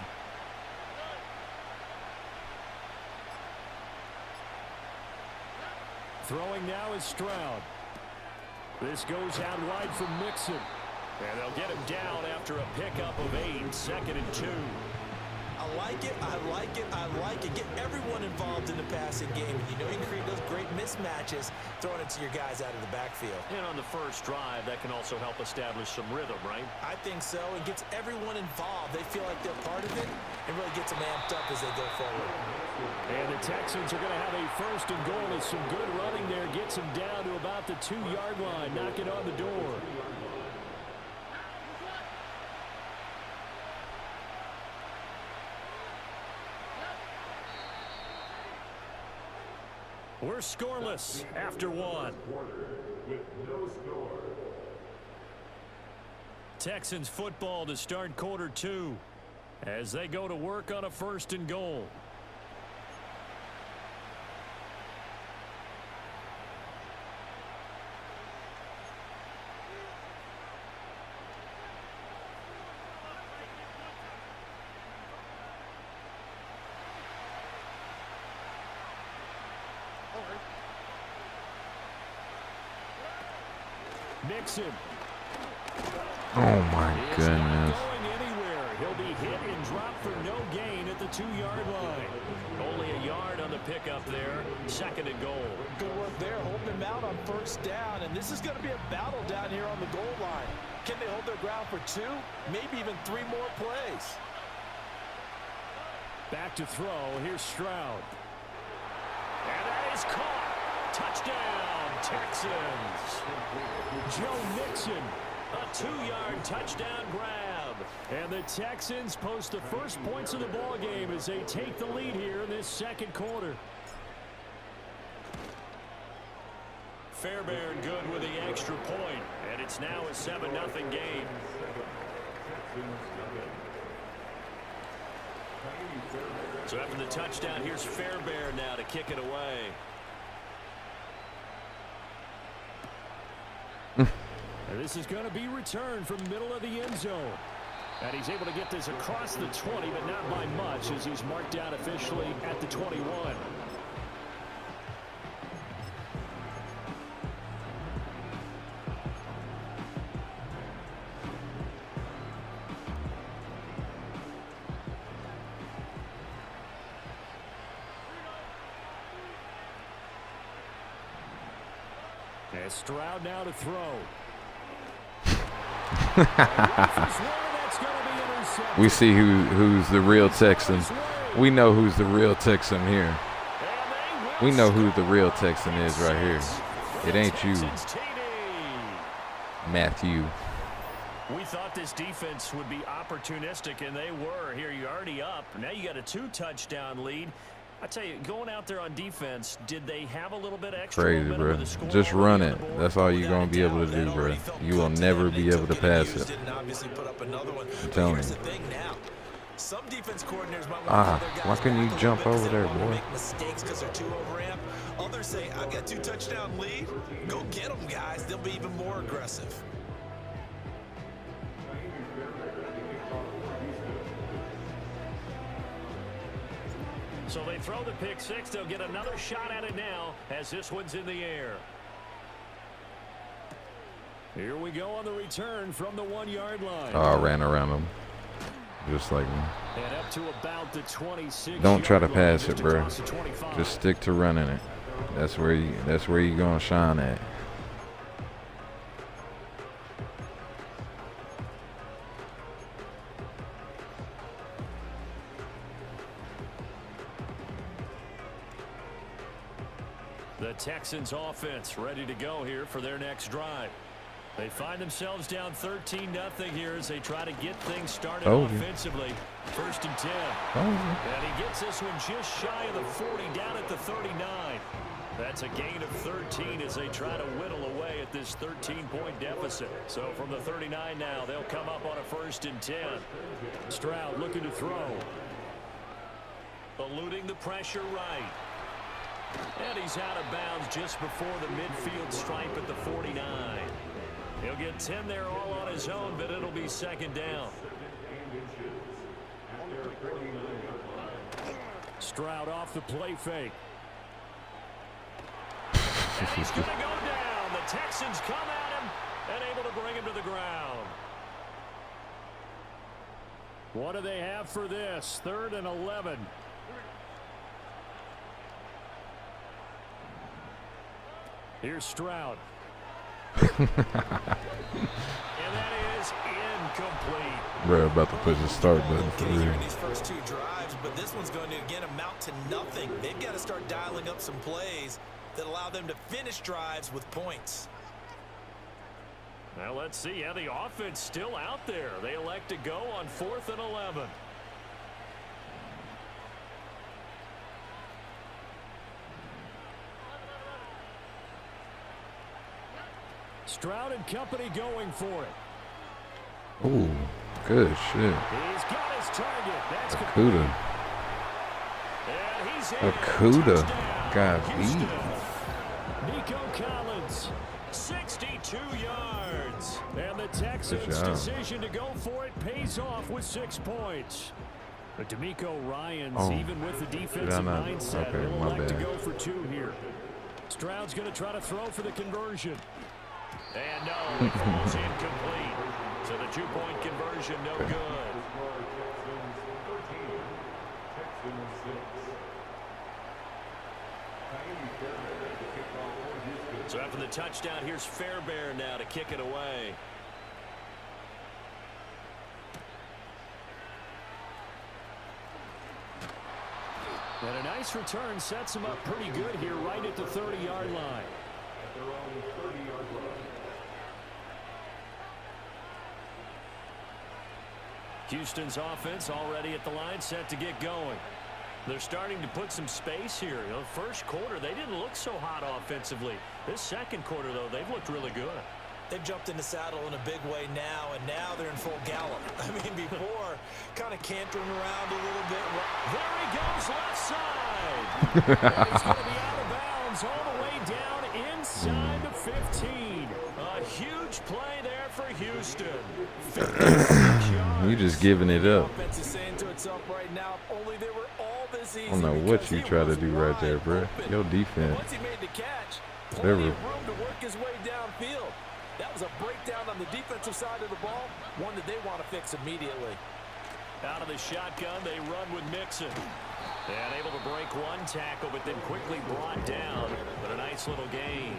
Throwing now is Stroud. This goes out wide for Mixon. And they'll get him down after a pickup of 8. 2nd and 2. I like it, I like it, I like it. Get everyone involved in the passing game. And you know you can create those great mismatches throwing it to your guys out of the backfield. And on the first drive, that can also help establish some rhythm, right? I think so. It gets everyone involved. They feel like they're part of it and really gets them amped up as they go forward. And the Texans are going to have a 1st and goal as some good running there. Gets them down to about the 2-yard line. Knock it on the door. We're scoreless after 1. Texans football to start quarter 2 as they go to work on a 1st and goal. Mixon. Oh my goodness. Going anywhere. He'll be hit and dropped for no gain at the 2-yard line. Only a yard on the pickup there. 2nd and goal. Good work there, holding him out on 1st down. And this is going to be a battle down here on the goal line. Can they hold their ground for 2? Maybe even 3 more plays. Back to throw. Here's Stroud. And that is caught. Touchdown, Texans. Joe Mixon, a 2-yard touchdown grab. And the Texans post the first points of the ball game as they take the lead here in this 2nd quarter. Fairbairn good with the extra point, and it's now a 7-0 game. So after the touchdown, here's Fairbairn now to kick it away. And this is going to be returned from middle of the end zone. And he's able to get this across the 20, but not by much, as he's marked down officially at the 21. And Stroud now to throw. We see who's the real Texan. We know who's the real Texan here. We know who the real Texan is right here. It ain't you, Matthew. We thought this defense would be opportunistic, and they were. Here, you're already up. Now you got a 2-touchdown lead. I tell you, going out there on defense, did they have a little bit extra crazy, bro? Just run it. That's all you're gonna be able to do, bro. You will never be able to pass it. I'm telling you. Some defense coordinators might want Why couldn't you jump over there, boy? Make mistakes because they're too overamped. Others say, "I've got 2-touchdown lead. Go get them, guys. They'll be even more aggressive." So they throw the pick six. They'll get another shot at it now as this one's in the air. Here we go on the return from the 1-yard line. Oh, I ran around him. Just like me. And up to about the 26. Don't try to pass it, bro. Just stick to running it. That's where you gonna shine at. The Texans offense ready to go here for their next drive. They find themselves down 13-0 here as they try to get things started offensively. 1st and 10. And he gets this one just shy of the 40, down at the 39. That's a gain of 13 as they try to whittle away at this 13-point deficit. So from the 39 now, they'll come up on a 1st and 10. Stroud looking to throw. Eluding the pressure right. And he's out of bounds just before the midfield stripe at the 49. He'll get 10 there all on his own, but it'll be 2nd down. Stroud off the play fake. And he's going to go down. The Texans come at him and able to bring him to the ground. What do they have for this? 3rd and 11. Here's Stroud. And that is incomplete. Bro, about to push the start button for real. These first 2 drives, but this one's going to again amount to nothing. They've got to start dialing up some plays that allow them to finish drives with points. Now let's see. Yeah, the offense still out there. They elect to go on 4th and 11. Stroud and company going for it. Ooh, good shit. He's got his target. That's Okudah. Okudah got beat. Nico Collins, 62 yards. And the Texans' decision to go for it pays off with 6 points. But DeMeco Ryans, even with the defensive mindset, will elect to go for 2 here. Stroud's going to try to throw for the conversion. And no, it falls incomplete. So the 2-point conversion, no good. So after the touchdown, here's Fairbairn now to kick it away. And a nice return sets him up pretty good here right at the 30-yard line. Houston's offense already at the line, set to get going. They're starting to put some space here. You know, first quarter, they didn't look so hot offensively. This second quarter, though, they've looked really good. They've jumped in the saddle in a big way now, and now they're in full gallop. I mean, before, kind of cantering around a little bit. There he goes left side. And he's going to be out of bounds all the way down inside the 15. A huge play there for Houston. You just giving it up. Offense is saying to itself right now, only they were all this easy. I don't know what because you he try to was do right there, bro. open. Your And defense. once he made the catch, Whatever. plenty of room to work his way downfield. That was a breakdown on the defensive side of the ball, one that they want to fix immediately. Out of the shotgun, they run with Mixon. And able to break one tackle, but then quickly brought down. But a nice little gain.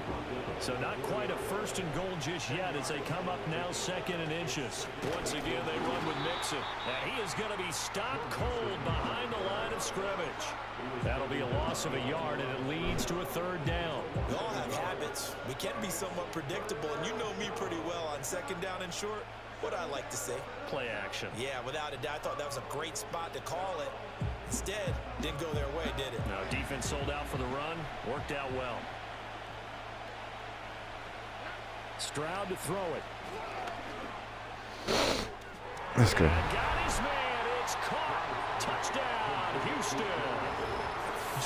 So not quite a first and goal just yet as they come up now 2nd and inches. Once again, they run with Mixon. And he is going to be stopped cold behind the line of scrimmage. That'll be a loss of a yard, and it leads to a 3rd down. We all have habits. We can be somewhat predictable, and you know me pretty well on 2nd down and short. What I like to say. Play action. Yeah, without a doubt, I thought that was a great spot to call it. Instead, didn't go their way, did it? No, defense sold out for the run. Worked out well. Stroud to throw it. Let's go. Got his man. It's caught. Touchdown, Houston.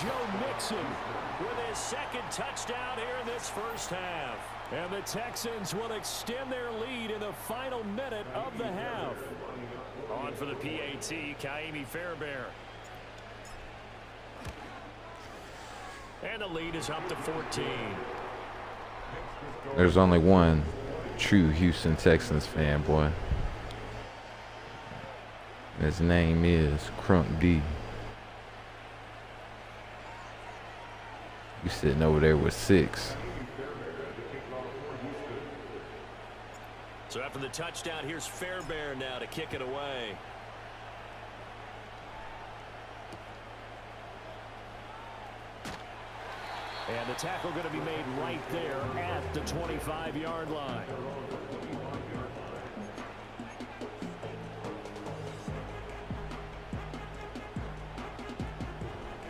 Joe Mixon with his 2nd touchdown here in this first half. And the Texans will extend their lead in the final minute of the half. On for the PAT, Ka'imi Fairbairn. And the lead is up to 14. There's only one true Houston Texans fan, boy. His name is Crunk D. You sitting over there with 6. So after the touchdown, here's Fairbairn now to kick it away. And the tackle going to be made right there at the 25-yard line.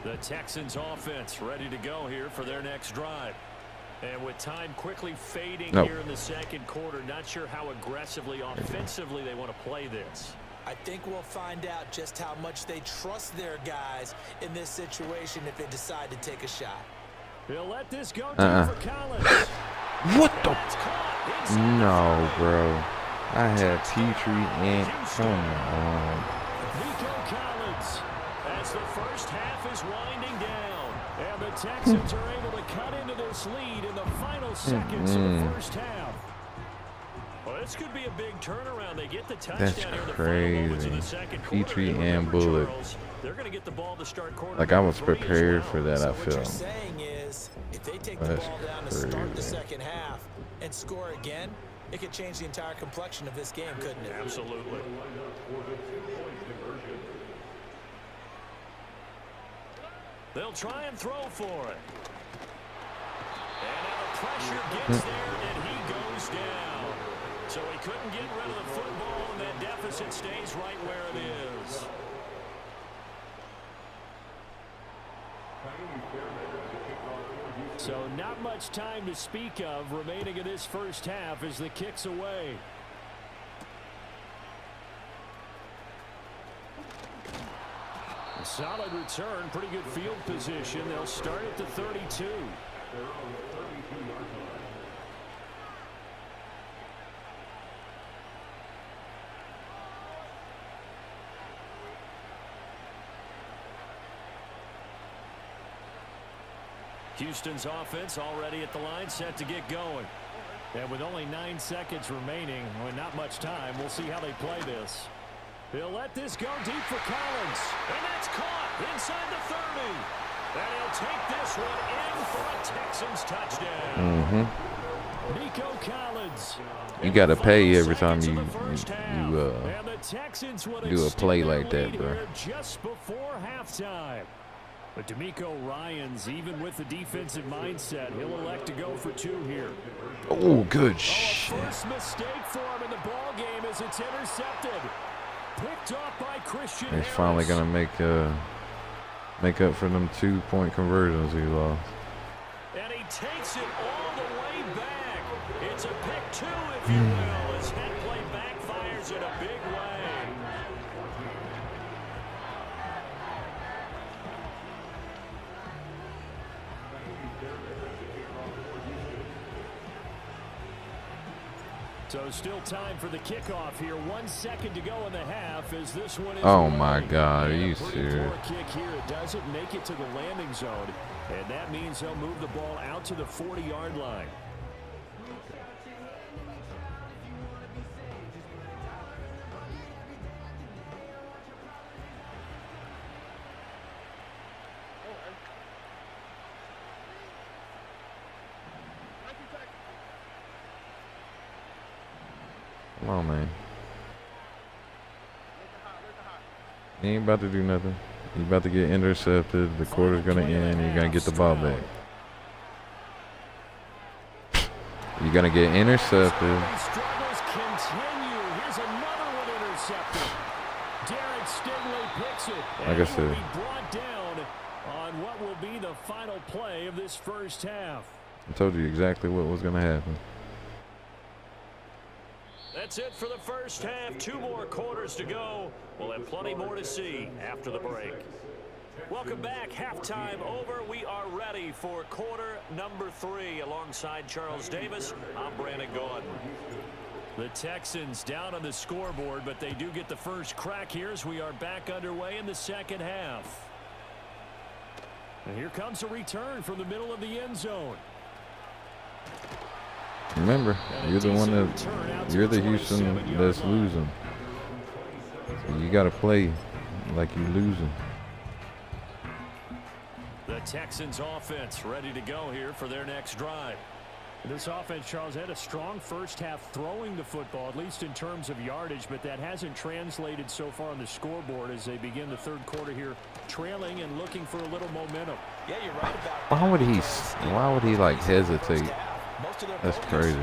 The Texans offense ready to go here for their next drive. And with time quickly fading here in the 2nd quarter, not sure how aggressively, offensively they want to play this. I think we'll find out just how much they trust their guys in this situation if they decide to take a shot. He'll let this go deep for Collins. What the? No, bro. I had Petrie and come on. Nico Collins as the first half is winding down. And the Texans are able to cut into this lead in the final seconds of the first half. Well, this could be a big turnaround. They get the touchdown here in the final moments of the 2nd quarter. Petrie and Bullock. They're going to get the ball to start quarter. Like I was prepared for that, I What feel. you're saying is, if they take the ball down to start the 2nd half and score again, it could change the entire complexion of this game, couldn't it? Absolutely. They'll try and throw for it. And now the pressure gets there, and he goes down. So he couldn't get rid of the football, and that deficit stays right where it is. So not much time to speak of remaining in this first half as the kick's away. A solid return, pretty good field position. They'll start at the 32. Houston's offense already at the line, set to get going. And with only 9 seconds remaining, with not much time, we'll see how they play this. He'll let this go deep for Collins. And that's caught inside the 30. And he'll take this one in for a Texans touchdown. Nico Collins. You got to pay every time you do a play like that, bro. Just before halftime. But D'Amico Ryans, even with the defensive mindset, he'll elect to go for 2 here. Oh, good shit. First mistake for him in the ball game as it's intercepted. Picked off by Christian He's Harris. finally gonna make up for them 2-point conversions he lost. And he takes it all the way back. It's a pick 2, if you will, as head play backfires in a big way. So still time for the kickoff here. 1 second to go in the half as this one is. Oh my God, are you serious? Kick here. It doesn't make it to the landing zone, and that means they'll move the ball out to the 40-yard line. Come on, man. He ain't about to do nothing. He about to get intercepted. The quarter's going to end. You're going to get the ball back. You're going to get intercepted. Struggles continue. Here's another one intercepted. Derek Stingley picks it. Like I said. Will be brought down on what will be the final play of this first half. I told you exactly what was going to happen. That's it for the first half. 2 more quarters to go. We'll have plenty more to see after the break. Welcome back. Halftime over. We are ready for quarter number 3. Alongside Charles Davis, I'm Brandon Gaudin. The Texans down on the scoreboard, but they do get the first crack here as we are back underway in the second half. And here comes a return from the middle of the end zone. Remember, you're the one that, you're the Houston that's losing. So you got to play like you're losing. The Texans offense ready to go here for their next drive. This offense, Charles, had a strong first half throwing the football, at least in terms of yardage, but that hasn't translated so far on the scoreboard as they begin the third quarter here, trailing and looking for a little momentum. Yeah, you're right about that. Why would he like hesitate? That's crazy.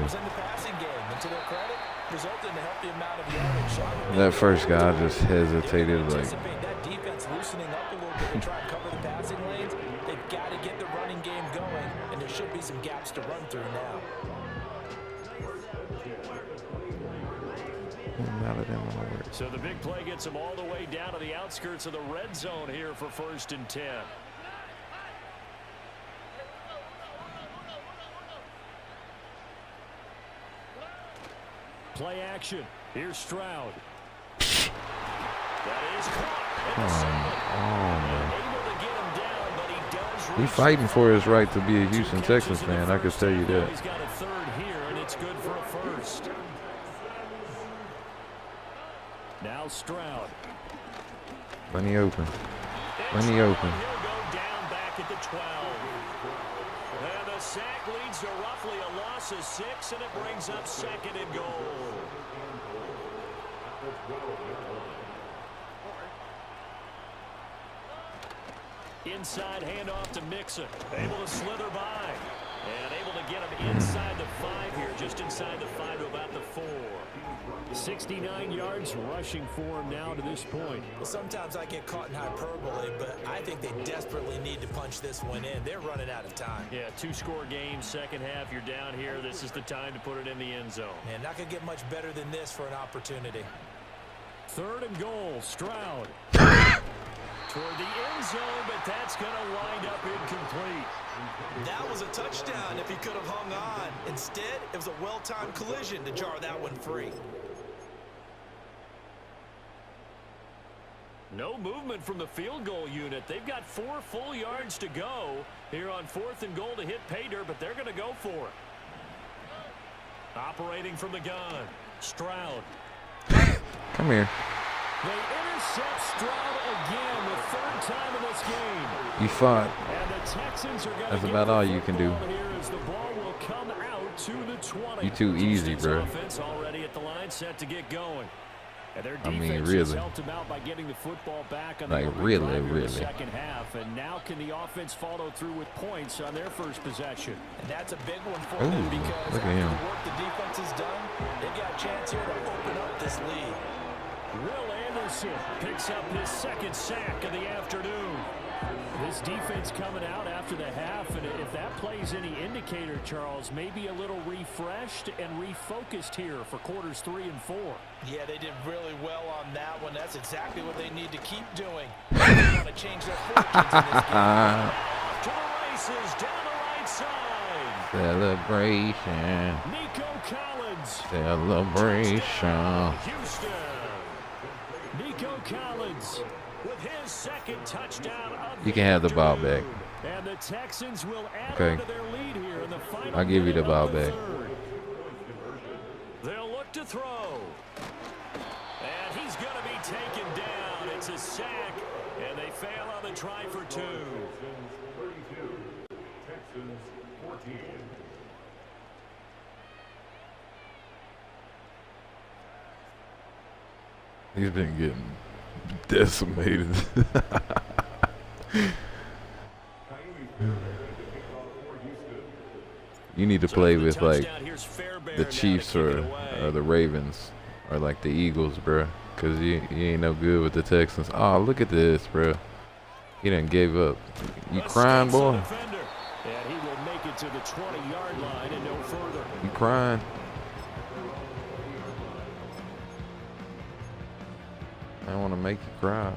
That first guy just hesitated like. That defense loosening up a little bit to try and cover the passing lanes. They've got to get the running game going, and there should be some gaps to run through now. So the big play gets them all the way down to the outskirts of the red zone here for 1st and 10. Play action. Here's Stroud. That is caught. He's fighting for his right to be a Houston Texans fan. I can tell you that. He's got a 3rd here, and it's good for a 1st. Now Stroud. Plenty open. Plenty open. He'll go down back at the 12. And the sack leads to roughly a loss of 6, and it brings up 2nd and goal. Inside handoff to Mixon. Able to slither by. And able to get him inside the 5 here. Just inside the 5 to about the 4. 69 yards rushing for him now to this point. Well, sometimes I get caught in hyperbole, but I think they desperately need to punch this one in. They're running out of time. Yeah, 2-score game, second half. You're down here. This is the time to put it in the end zone. Man, not going to get much better than this for an opportunity. 3rd and goal, Stroud. Toward the end zone, but that's going to wind up incomplete. That was a touchdown if he could have hung on. Instead, it was a well-timed collision to jar that one free. No movement from the field goal unit. They've got 4 full yards to go here on 4th and goal to hit pay dirt, but they're going to go for it. Operating from the gun, Stroud. Come here. They intercept Stroud again, the 3rd time in this game. You fought. And the Texans are going That's to about get all the you can do. football here as the ball will come out to the 20. You too easy, Houston's bro. Offense already at the line, set to get going. And their I mean, defense has really. helped them out by getting the football back on Like, the really, drive here in the really. second half. And now can the offense follow through with points on their first possession? And that's a big one for Ooh, them because look at after him. the work the defense has done, they've got a chance here to open up this lead. Will Anderson picks up his 2nd sack of the afternoon. This defense coming out after the half, and if that plays any indicator, Charles, maybe a little refreshed and refocused here for quarters 3 and 4. Yeah, they did really well on that one. That's exactly what they need to keep doing. They want to change their fortunes in this game. To the races, down the right side. Celebration. Nico Collins. Celebration. Houston. Nico Collins with his second touchdown of You can have the ball back. And the Texans will add Okay. on to their lead here in the final. I'll give you the minute ball of the back. third. They'll look to throw. And he's going to be taken down. It's a sack, and they fail on the try for 2. He's been getting decimated. You need to play with like the Chiefs or the Ravens or like the Eagles, bro. Cause you ain't no good with the Texans. Oh, look at this, bro. He done gave up. You crying, boy? And he will make it to the 20-yard line and no further. You crying? I don't want to make you cry.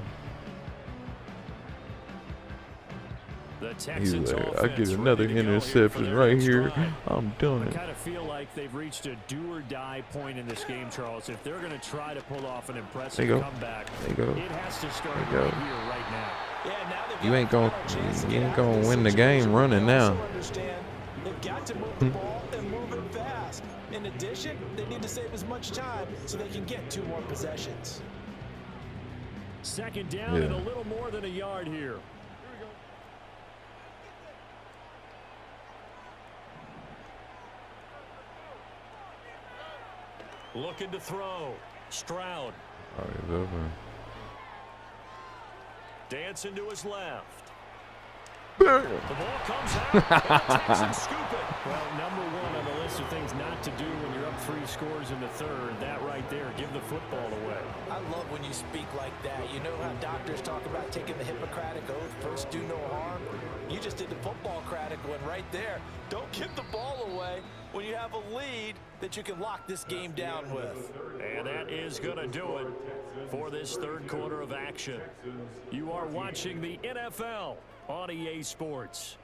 The He's Texans like, I offense get another ready to go interception here for their right next here. drive. I'm I done. kind of feel like they've reached a do-or-die point in this game, Charles. If they're going to try to pull off an impressive There you go. comeback, There you go. it has to start There you right go. here, right now. Yeah, now they've You got ain't a gonna chance to you get ain't out of gonna this win the situation. game running They also now. understand they've got to move the ball and move it fast. In addition, they need to save as much time so they can get 2 more possessions. Second down Yeah. and a little more than a yard here. Looking to throw. Stroud. Oh, he's open. Dancing to his left. The ball comes out. And the Texans scoop it. Well, number 1 on the list of things not to do when you're up 3 scores in the third. That right there, give the football away. I love when you speak like that. You know how doctors talk about taking the Hippocratic Oath, first do no harm? You just did the football-cratic one right there. Don't give the ball away when you have a lead that you can lock this game down with. And that is going to do it for this third quarter of action. You are watching the NFL on EA Sports.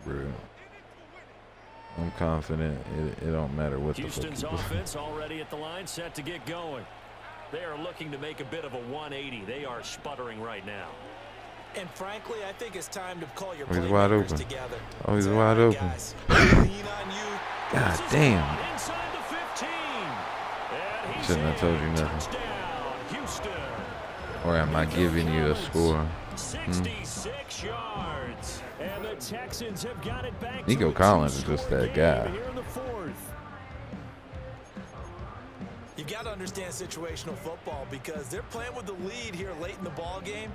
Bro. I'm confident it don't matter what Houston's the fuck you do. offense already at the line, set to get going. They are looking to make a bit of a 180. They are sputtering right now. And frankly, I think it's time to call your Oh, he's wide playmakers open. together. Oh, he's Say, wide "All right, open. guys, lean on you." God This is damn. caught inside the 15. And he's Shouldn't have told you in. nothing. Touchdown, Houston. Or am I giving you a score? 66 yards. And the Texans have got it back. Nico to a Collins is just two-score that game guy. Here in the fourth. You've got to understand situational football because they're playing with the lead here late in the ball game.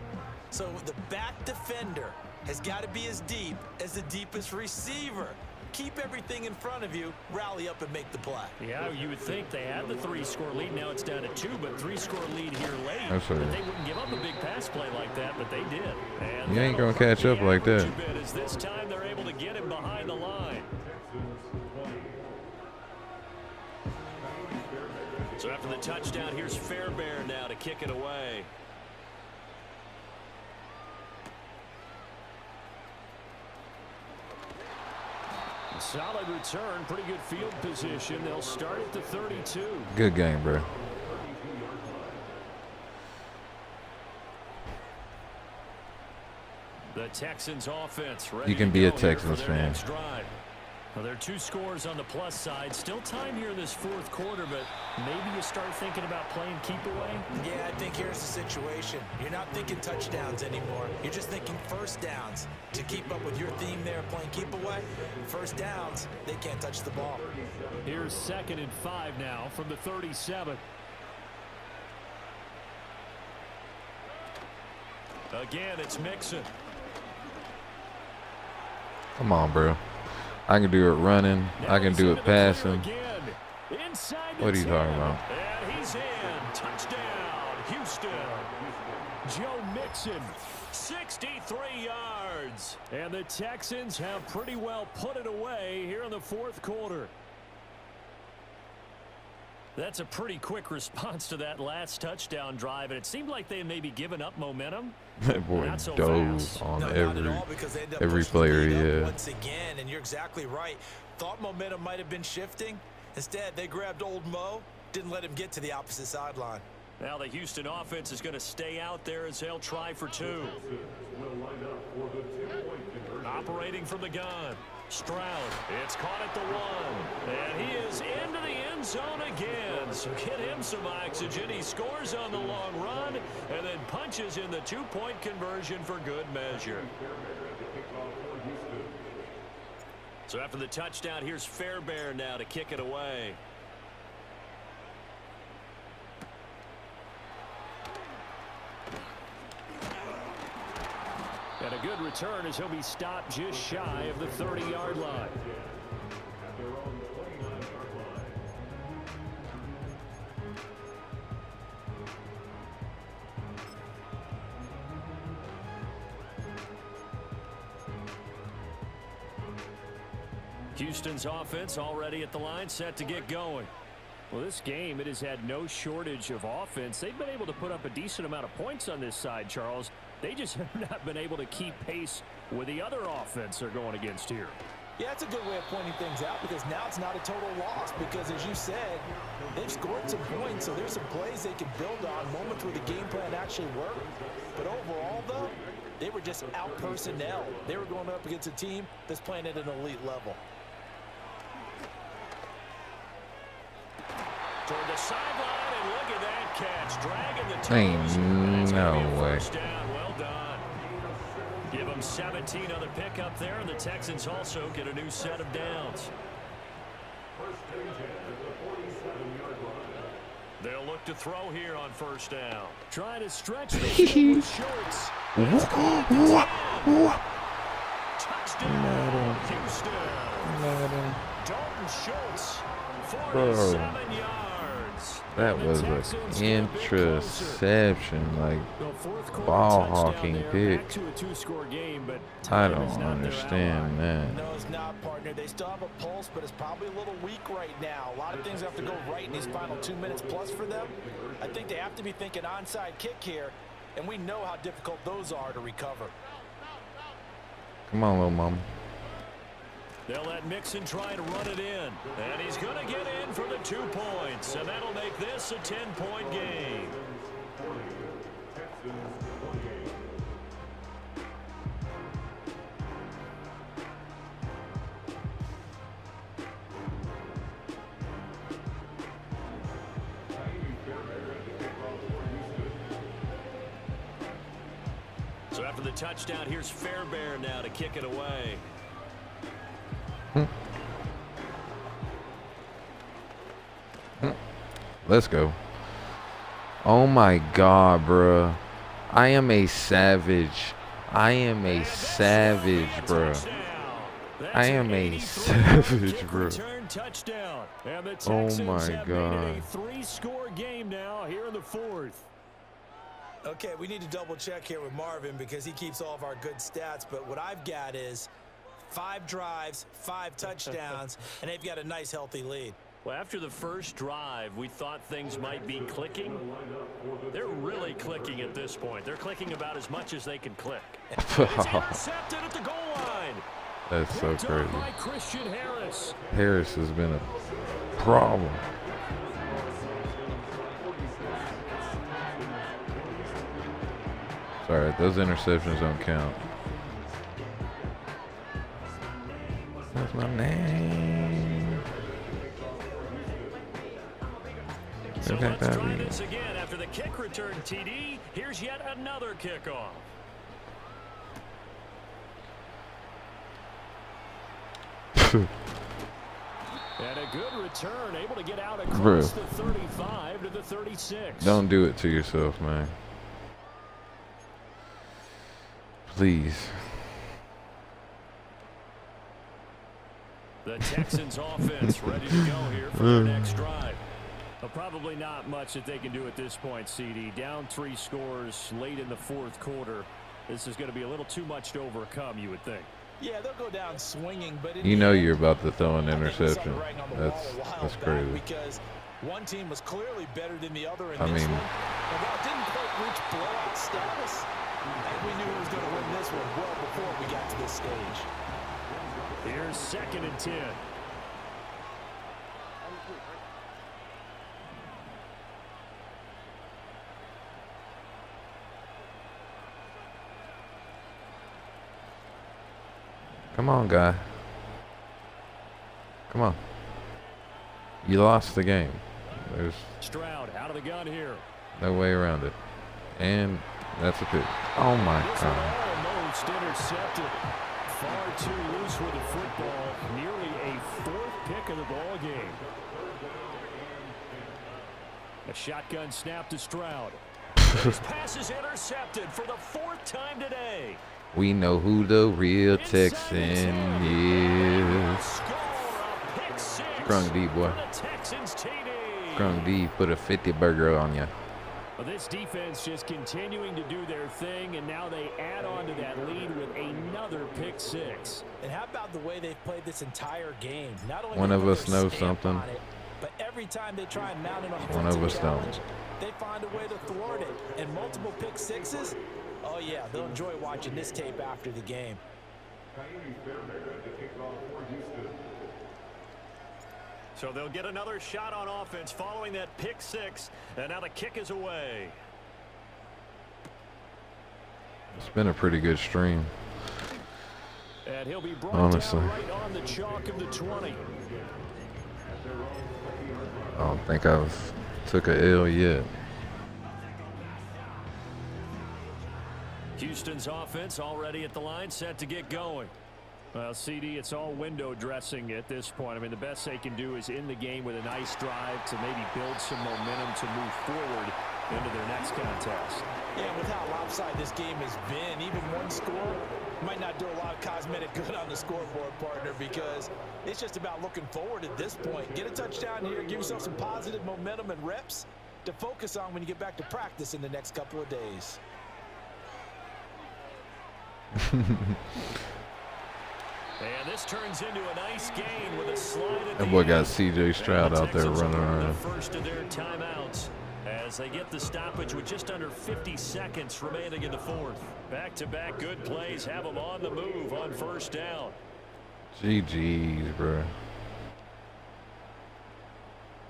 So the back defender has got to be as deep as the deepest receiver. Keep everything in front of you, rally up and make the play. Yeah, you would think they had the 3-score lead. Now it's down to 2, but 3-score lead here late. That's right. But they wouldn't give up a big pass play like that, but they did. And You ain't that'll gonna catch hurt up the like that. average a bit, as this time they're able to get him behind the line. So after the touchdown, here's Fairbairn now to kick it away. Solid return, pretty good field position. They'll start at the 32. Good game, bro. The Texans offense ready You can to be a go here Texans for their fan. next drive. Well, there are 2 scores on the plus side. Still time here in this fourth quarter, but maybe you start thinking about playing keep away. Yeah, I think here's the situation. You're not thinking touchdowns anymore. You're just thinking first downs. To keep up with your theme there, playing keep away, first downs, they can't touch the ball. Here's 2nd and 5 now from the 37. Again, it's Mixon. Come on, bro. I can do it running. I can do it passing. Inside What are you talking about? And he's in. Touchdown, Houston. Joe Mixon, 63 yards. And the Texans have pretty well put it away here in the fourth quarter. That's a pretty quick response to that last touchdown drive, and it seemed like they had maybe given up momentum. That boy Not so dove fast. on No, not at all, because they end up every pushing the player lead he up had. once again, and you're exactly right. Thought momentum might have been shifting. Instead, they grabbed old Mo, didn't let him get to the opposite sideline. Now the Houston offense is going to stay out there as they'll try for two. Operating from the gun. Stroud. It's caught at the 1. And he is into the end zone again. So get him some oxygen. He scores on the long run and then punches in the 2-point conversion for good measure. So after the touchdown, here's Fairbairn now to kick it away. And a good return as he'll be stopped just shy of the 30-yard line. Houston's offense already at the line, set to get going. Well, this game, it has had no shortage of offense. They've been able to put up a decent amount of points on this side, Charles. They just have not been able to keep pace with the other offense they're going against here. Yeah, that's a good way of pointing things out, because now it's not a total loss, because as you said, they've scored some points, so there's some plays they can build on, moments where the game plan actually worked. But overall, though, they were just out personnel. They were going up against a team that's playing at an elite level. Toward the sideline, and look at that catch. Dragging the toes. Ain't no way. First down. Well done. Give them 17 on the pickup there, and the Texans also get a new set of downs. They'll look to throw here on first down. Trying to stretch the field with Schultz. Touchdown, Houston. Dalton Schultz, 47 yards. That was an interception, like ball hawking pick. I don't understand that. No, it's not, partner. They still have a pulse, but it's probably a little weak right now. A lot of things have to go right in these final 2 minutes plus for them. I think they have to be thinking onside kick here, and we know how difficult those are to recover. Come on, little mama. They'll let Mixon try to run it in. And he's going to get in for the 2 points. And that'll make this a 10-point game. So after the touchdown, here's Fairbairn now to kick it away. Let's go. Oh my God, bruh. I am a savage. I am a savage, bruh. I am a savage, bruh. Oh my God. A 3-score game now here in the fourth. Okay, we need to double check here with Marvin because he keeps all of our good stats, but what I've got is 5 drives, 5 touchdowns, and they've got a nice healthy lead. Well, after the first drive, we thought things might be clicking. They're really clicking at this point. They're clicking about as much as they can click. It's intercepted at the goal line. That's so crazy. By Christian Harris. Harris has been a problem. Sorry, those interceptions don't count. That's my name. So let's try this again. After the kick return TD, here's yet another kickoff. And a good return, able to get out across the 35 to the 36. Don't do it to yourself, man. Please. The Texans offense ready to go here for their next drive. Well, probably not much that they can do at this point, CD. Down 3 scores late in the 4th quarter. This is going to be a little too much to overcome, you would think. Yeah, they'll go down swinging, but You know you're about to throw an interception. That's crazy. Because one team was clearly better than the other in I this mean, one. And while it didn't quite reach blowout status, I think we knew who was going to win this one well before we got to this stage. Here's 2nd and 10. Come on, guy. Come on. You lost the game. There's Stroud out of the gun here. no way around it. And that's a pick. Oh my This God. one almost intercepted. Far too loose with the football. Nearly a 4th pick of the ball game. A shotgun snap to Stroud. This pass is intercepted for the 4th time today. We know who the real Texan is. Sprung D, boy. Sprung D, put a 50 burger on ya. Well, this defense just continuing to do their thing, and now they add on to that lead with another pick 6. And how about the way they've played this entire game? Not only One do of they us put their knows stamp something. on it, but every time they try and mount an One of offensive us don't. challenge, they find a way to thwart it. And multiple pick 6s. Oh yeah, they'll enjoy watching this tape after the game. So they'll get another shot on offense following that pick 6, and now the kick is away. It's been a pretty good stream. And he'll be brought Honestly. down right on the chalk of the 20. I don't think I've took a L yet. Houston's offense already at the line, set to get going. Well, CD, it's all window dressing at this point. I mean, the best they can do is in the game with a nice drive to maybe build some momentum to move forward into their next contest. Yeah, with how lopsided this game has been, even one score might not do a lot of cosmetic good on the scoreboard, partner, because it's just about looking forward at this point. Get a touchdown here, give yourself some positive momentum and reps to focus on when you get back to practice in the next couple of days. And this turns into a nice gain with a slide at That the boy end. got CJ Stroud out there Texans running will run around. the first of their timeouts as they get the stoppage with just under 50 seconds remaining in the 4th. Back-to-back good plays have them on the move on 1st down. GG's, bro.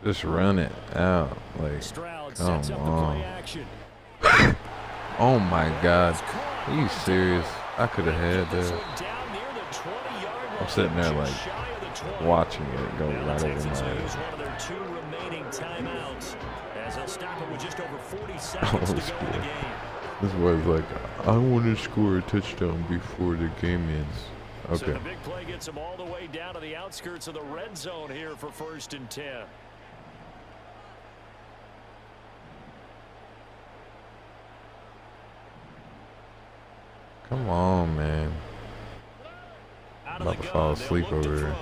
Just run it out. Like, Stroud come sets up the play on. action. Oh my God. Are you serious? I could have had This that. one down near the 20-yard line, I'm sitting there just like shy of the 20. watching it go Now right the over Texans my use head. one of their 2 remaining timeouts as they'll stop it with just over 40 seconds to go in the game. This was like, I want to score a touchdown before the game ends. So Okay. the big play gets them all the way down to the outskirts of the red zone here for 1st and 10. Come on, man. Out of About the to gun, fall they'll asleep look to over throw. here.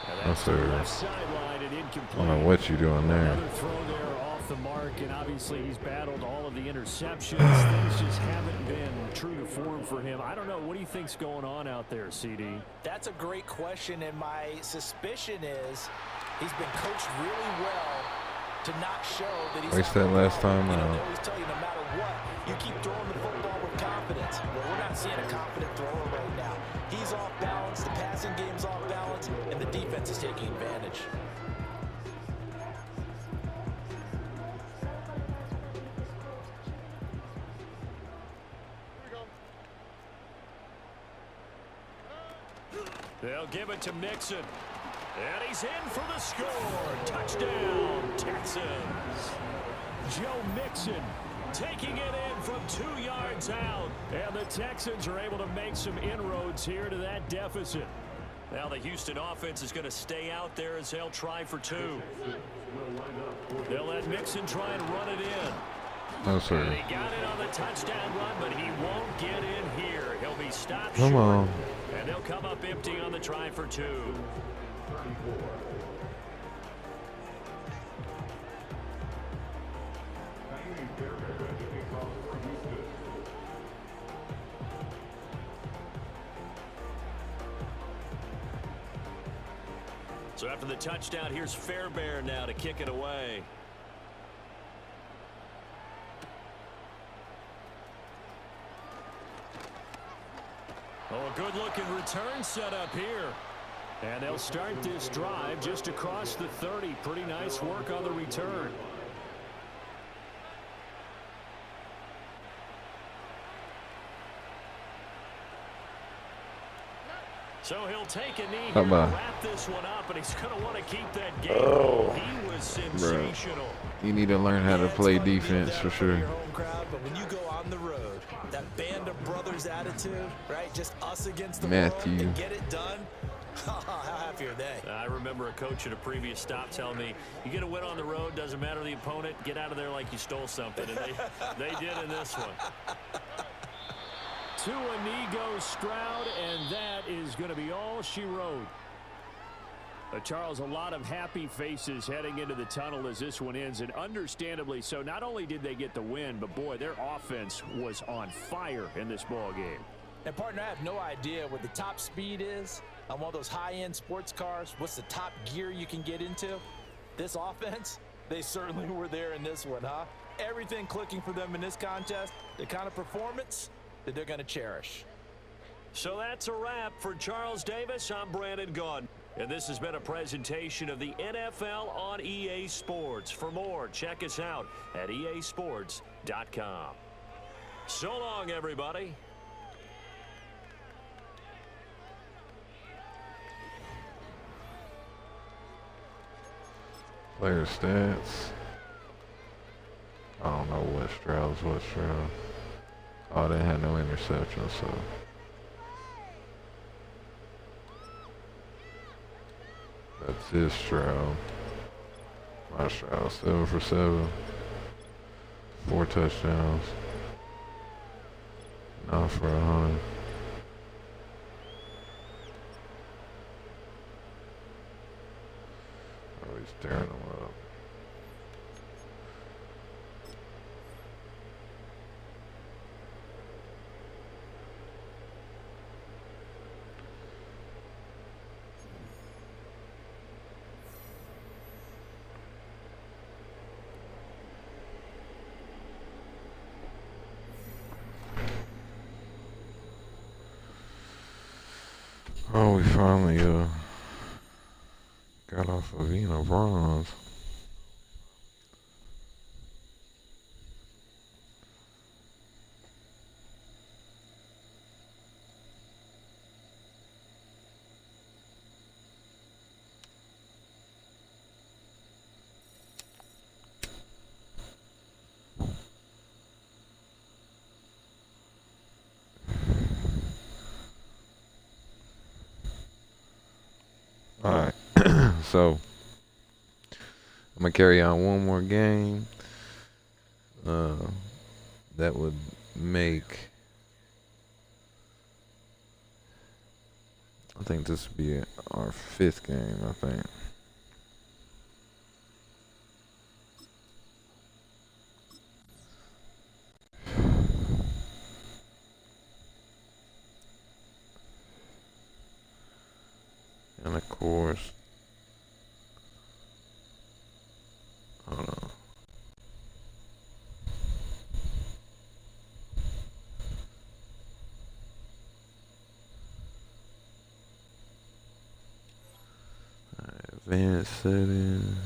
And No, that's to the sir. left sideline and I incomplete. don't know what you're doing there. Another throw there off the mark, and obviously he's battled all of the interceptions. Things just haven't been true to form for him. I don't know. What do you think's going on out there, CD? That's a great question, and my suspicion is he's been coached really well to not show that he's Waste not that last performing. time You know, out. they always tell you no matter what, you keep throwing the football with confidence. Well, we're not seeing a confident thrower right now. He's off balance, the passing game's off balance, and the defense is taking advantage. They'll give it to Mixon. And he's in for the score. Touchdown, Texans. Joe Mixon taking it in from 2 yards out. And the Texans are able to make some inroads here to that deficit. Now the Houston offense is going to stay out there as they'll try for 2. They'll let Mixon try and run it in. No, And sir. he got it on the touchdown run, but he won't get in here. He'll be stopped Come short. on. And they'll come up empty on the try for 2. So after the touchdown, here's Fairbairn now to kick it away. Oh, a good-looking return set up here. And they'll start this drive just across the 30. Pretty nice work on the return. So he'll take a knee here to wrap this one up, and he's going to want to keep that game. He was sensational. You need to learn how to play defense for sure. Your home crowd, but when you go on the road, that band of brothers attitude, right? Just us against the world and get it done. How happy are they? I remember a coach at a previous stop telling me, you get a win on the road, doesn't matter the opponent, get out of there like you stole something. And they did in this one. To a knee goes Stroud, and that is going to be all she wrote. Charles, a lot of happy faces heading into the tunnel as this one ends, and understandably so. Not only did they get the win, but boy, their offense was on fire in this ball game. And partner, I have no idea what the top speed is on one of those high-end sports cars. What's the top gear you can get into? This offense, they certainly were there in this one, huh? Everything clicking for them in this contest, the kind of performance that they're going to cherish. So that's a wrap for Charles Davis. I'm Brandon Gaudin. And this has been a presentation of the NFL on EA Sports. For more, check us out at easports.com. So long, everybody. Player stats. I don't know what Stroud's. Oh, they had no interceptions, so. That's his Stroud. My Stroud, 7 for 7. 4 touchdowns. 9 for 100. Oh, he's tearing them up. Oh, we finally got off of Eno Bronze. Alright, so I'm gonna carry on one more game. That would make, I think this would be our 5th game, I think. And of course, hold on. Advanced settings.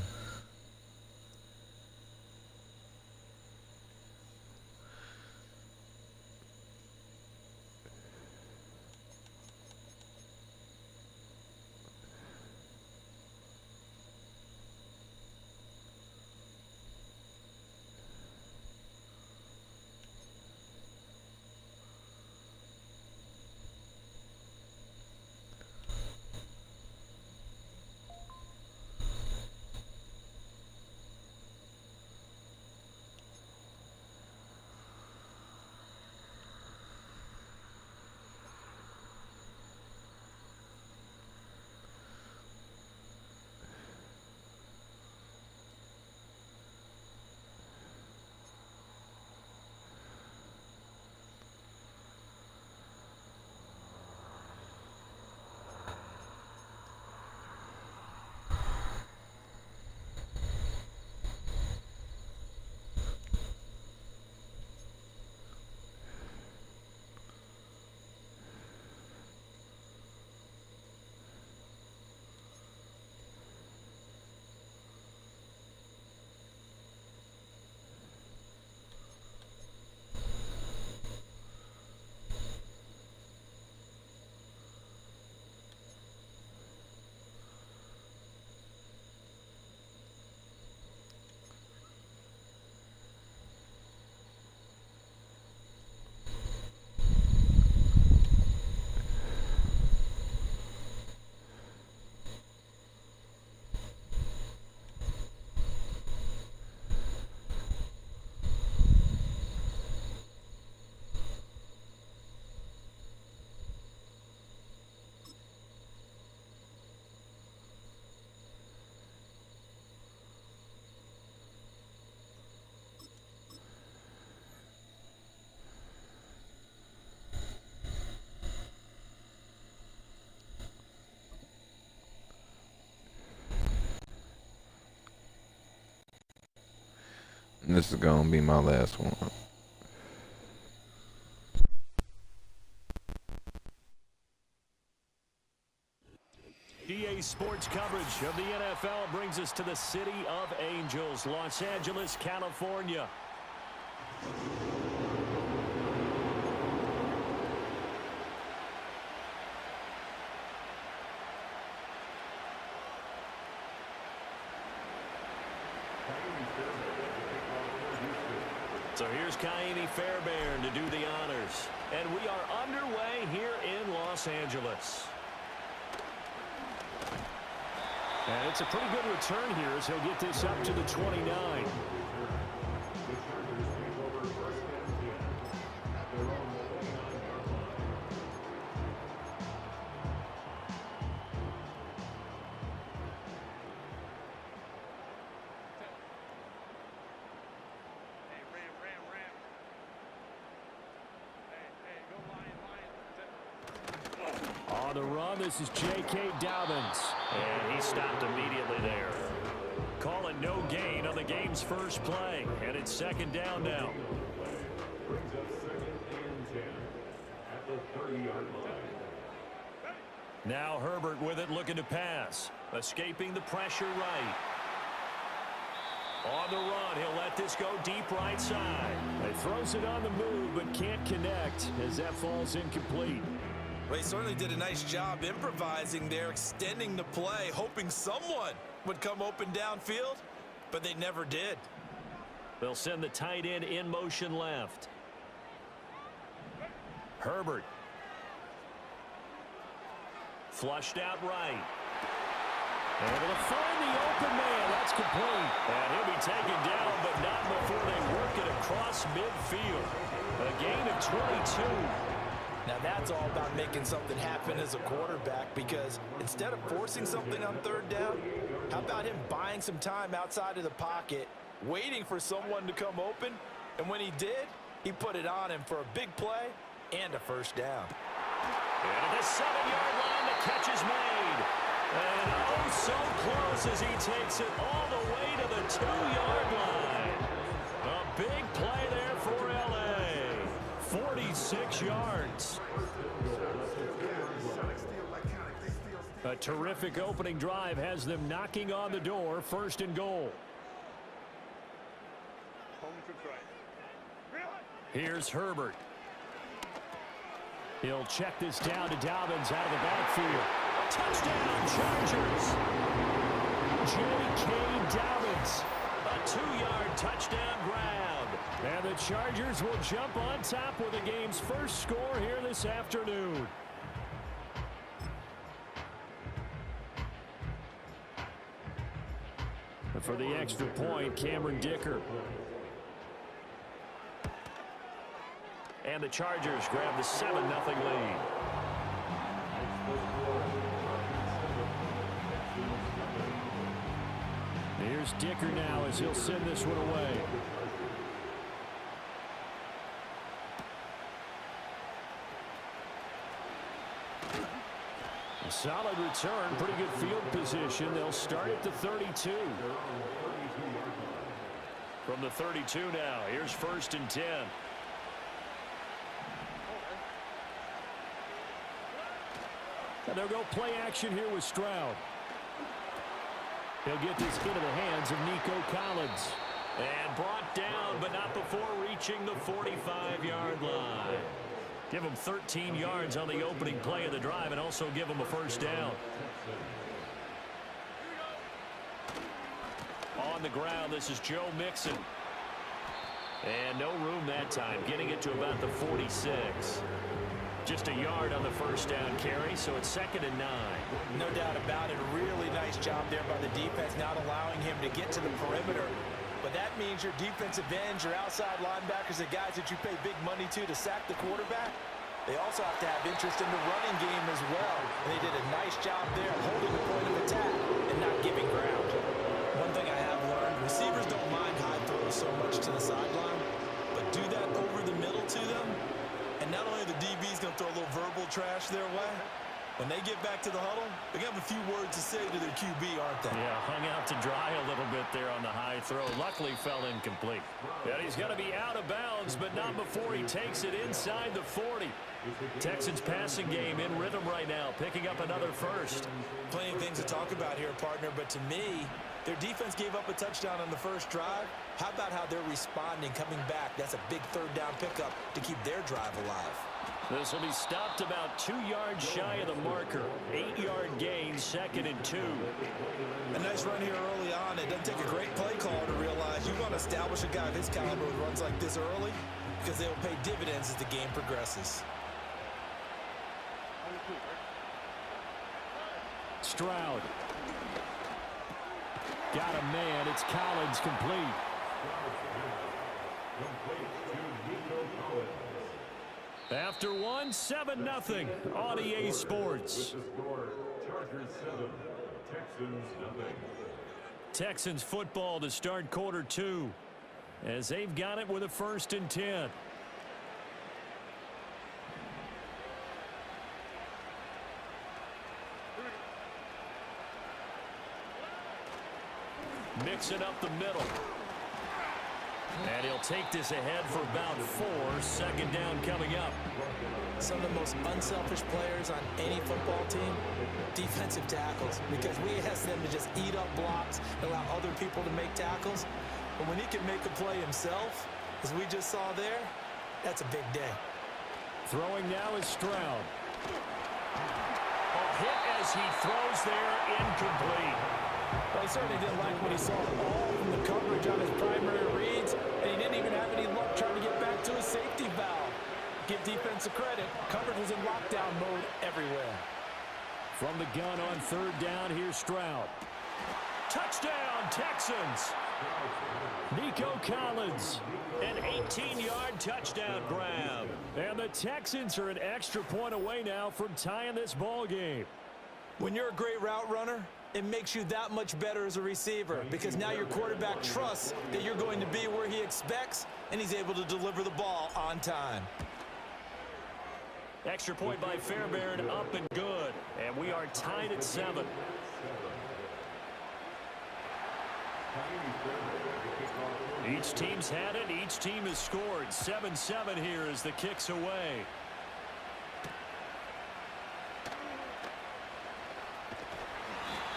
This is gonna be my last one. EA Sports coverage of the NFL brings us to the City of Angels, Los Angeles, California. So here's Kaimi Fairbairn to do the honors. And we are underway here in Los Angeles. And it's a pretty good return here as he'll get this up to the 29. On the run, this is J.K. Dobbins. And he stopped immediately there. Call it no gain on the game's first play. And it's second down now. Now Herbert with it, looking to pass. Escaping the pressure right. On the run, he'll let this go deep right side. He throws it on the move, but can't connect as that falls incomplete. Well, he certainly did a nice job improvising there, extending the play, hoping someone would come open downfield, but they never did. They'll send the tight end in motion left. Herbert. Flushed out right. Able to find the open man. That's complete. And he'll be taken down, but not before they work it across midfield. A gain of 22. Now that's all about making something happen as a quarterback, because instead of forcing something on third down, how about him buying some time outside of the pocket, waiting for someone to come open, and when he did, he put it on him for a big play and a first down. And at the 7-yard line, the catch is made. And oh, so close as he takes it all the way to the 2-yard line. A big play there for L.A. 46 yards. A terrific opening drive has them knocking on the door, first and goal. Here's Herbert. He'll check this down to Dobbins out of the backfield. Touchdown, Chargers. J.K. Dobbins. A 2-yard touchdown grab. And the Chargers will jump on top with the game's first score here this afternoon. And for the extra point, Cameron Dicker. And the Chargers grab the 7-0 lead. Here's Dicker now as he'll send this one away. A solid return, pretty good field position. They'll start at the 32. From the 32 now, here's 1st and 10. And they'll go play action here with Stroud. He'll get this into the hands of Nico Collins. And brought down, but not before reaching the 45-yard line. Give him 13 yards on the opening play of the drive and also give him a first down. On the ground, this is Joe Mixon. And no room that time, getting it to about the 46. Just a yard on the first down carry, so it's 2nd and 9. No doubt about it. A really nice job there by the defense, not allowing him to get to the perimeter. But that means your defensive ends, your outside linebackers, the guys that you pay big money to sack the quarterback, they also have to have interest in the running game as well. And they did a nice job there holding the point of attack and not giving ground. One thing I have learned, receivers don't mind high throws so much to the sideline, but do that over the middle to them, and not only the DB's going to throw a little verbal trash their way, When they get back to the huddle, they're going to have a few words to say to their QB, aren't they? Yeah, hung out to dry a little bit there on the high throw. Luckily fell incomplete. And he's going to be out of bounds, but not before he takes it inside the 40. Texans passing game in rhythm right now, picking up another first. Plenty of things to talk about here, partner, but to me, their defense gave up a touchdown on the first drive. How about how they're responding, coming back? That's a big third down pickup to keep their drive alive. This will be stopped about 2 yards shy of the marker. 8-yard gain, 2nd and 2. A nice run here early on. It doesn't take a great play caller to realize you want to establish a guy of his caliber who runs like this early because they will pay dividends as the game progresses. Stroud. Got a man. It's Collins complete. After one, 7-0 on EA Sports. Texans football to start quarter 2 as they've got it with a 1st and 10. Mixing up the middle. And he'll take this ahead for about 4. 2nd down coming up. Some of the most unselfish players on any football team, defensive tackles, because we ask them to just eat up blocks and allow other people to make tackles. But when he can make a play himself, as we just saw there, that's a big day. Throwing now is Stroud. A hit as he throws there, incomplete. Well, he certainly didn't like what he saw all from the coverage on his primary reads, and he didn't even have any luck trying to get back to his safety valve. Give defense a credit. Coverage was in lockdown mode everywhere. From the gun on 3rd down, here's Stroud. Touchdown, Texans! Nico Collins, an 18-yard touchdown grab. And the Texans are an extra point away now from tying this ball game. When you're a great route runner, it makes you that much better as a receiver because now your quarterback trusts that you're going to be where he expects, and he's able to deliver the ball on time. Extra point by Fairbairn, up and good. And we are tied at 7. Each team's had it. Each team has scored. 7-7 here as the kick's away.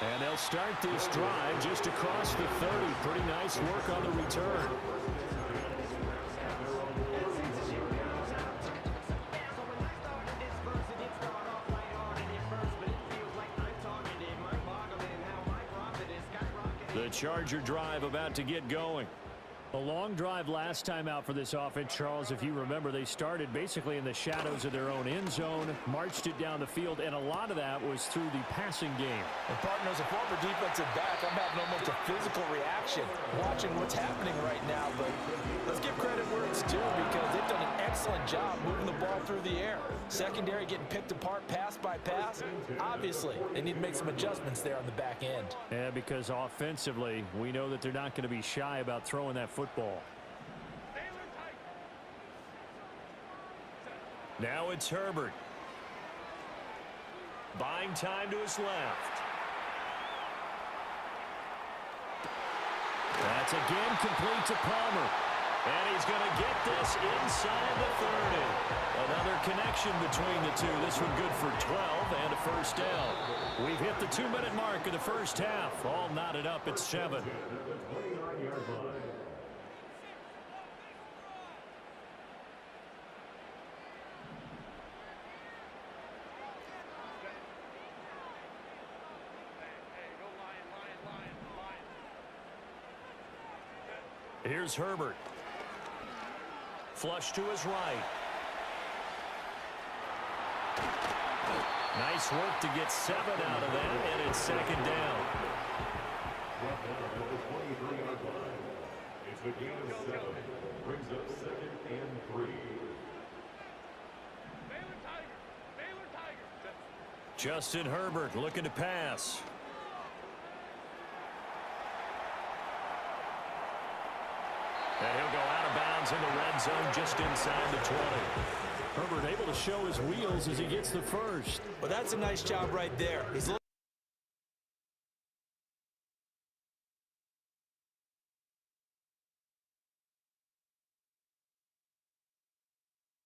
And they'll start this drive just across the 30. Pretty nice work on the return. The Charger drive about to get going. A long drive last time out for this offense, Charles. If you remember, they started basically in the shadows of their own end zone, marched it down the field, and a lot of that was through the passing game. And partner, as a former defensive back, I'm having almost a physical reaction watching what's happening right now. But let's give credit where it's due because they've done an excellent job moving the ball through the air. Secondary getting picked apart pass by pass. Obviously, they need to make some adjustments there on the back end. Yeah, because offensively, we know that they're not going to be shy about throwing that football. Now it's Herbert. Buying time to his left. That's again complete to Palmer. And he's going to get this inside the 30. Another connection between the two. This one good for 12 and a first down. We've hit the 2-minute mark of the first half. All knotted up at 7. Here's Herbert. Flush to his right. Nice work to get 7 out of that, and it's 2nd down. It's a gain of 7. Brings up 2nd and 3. Justin Herbert looking to pass. And he'll go out of bounds Browns in the red zone just inside the 20. Herbert able to show his wheels as he gets the first. Well, that's a nice job right there. He's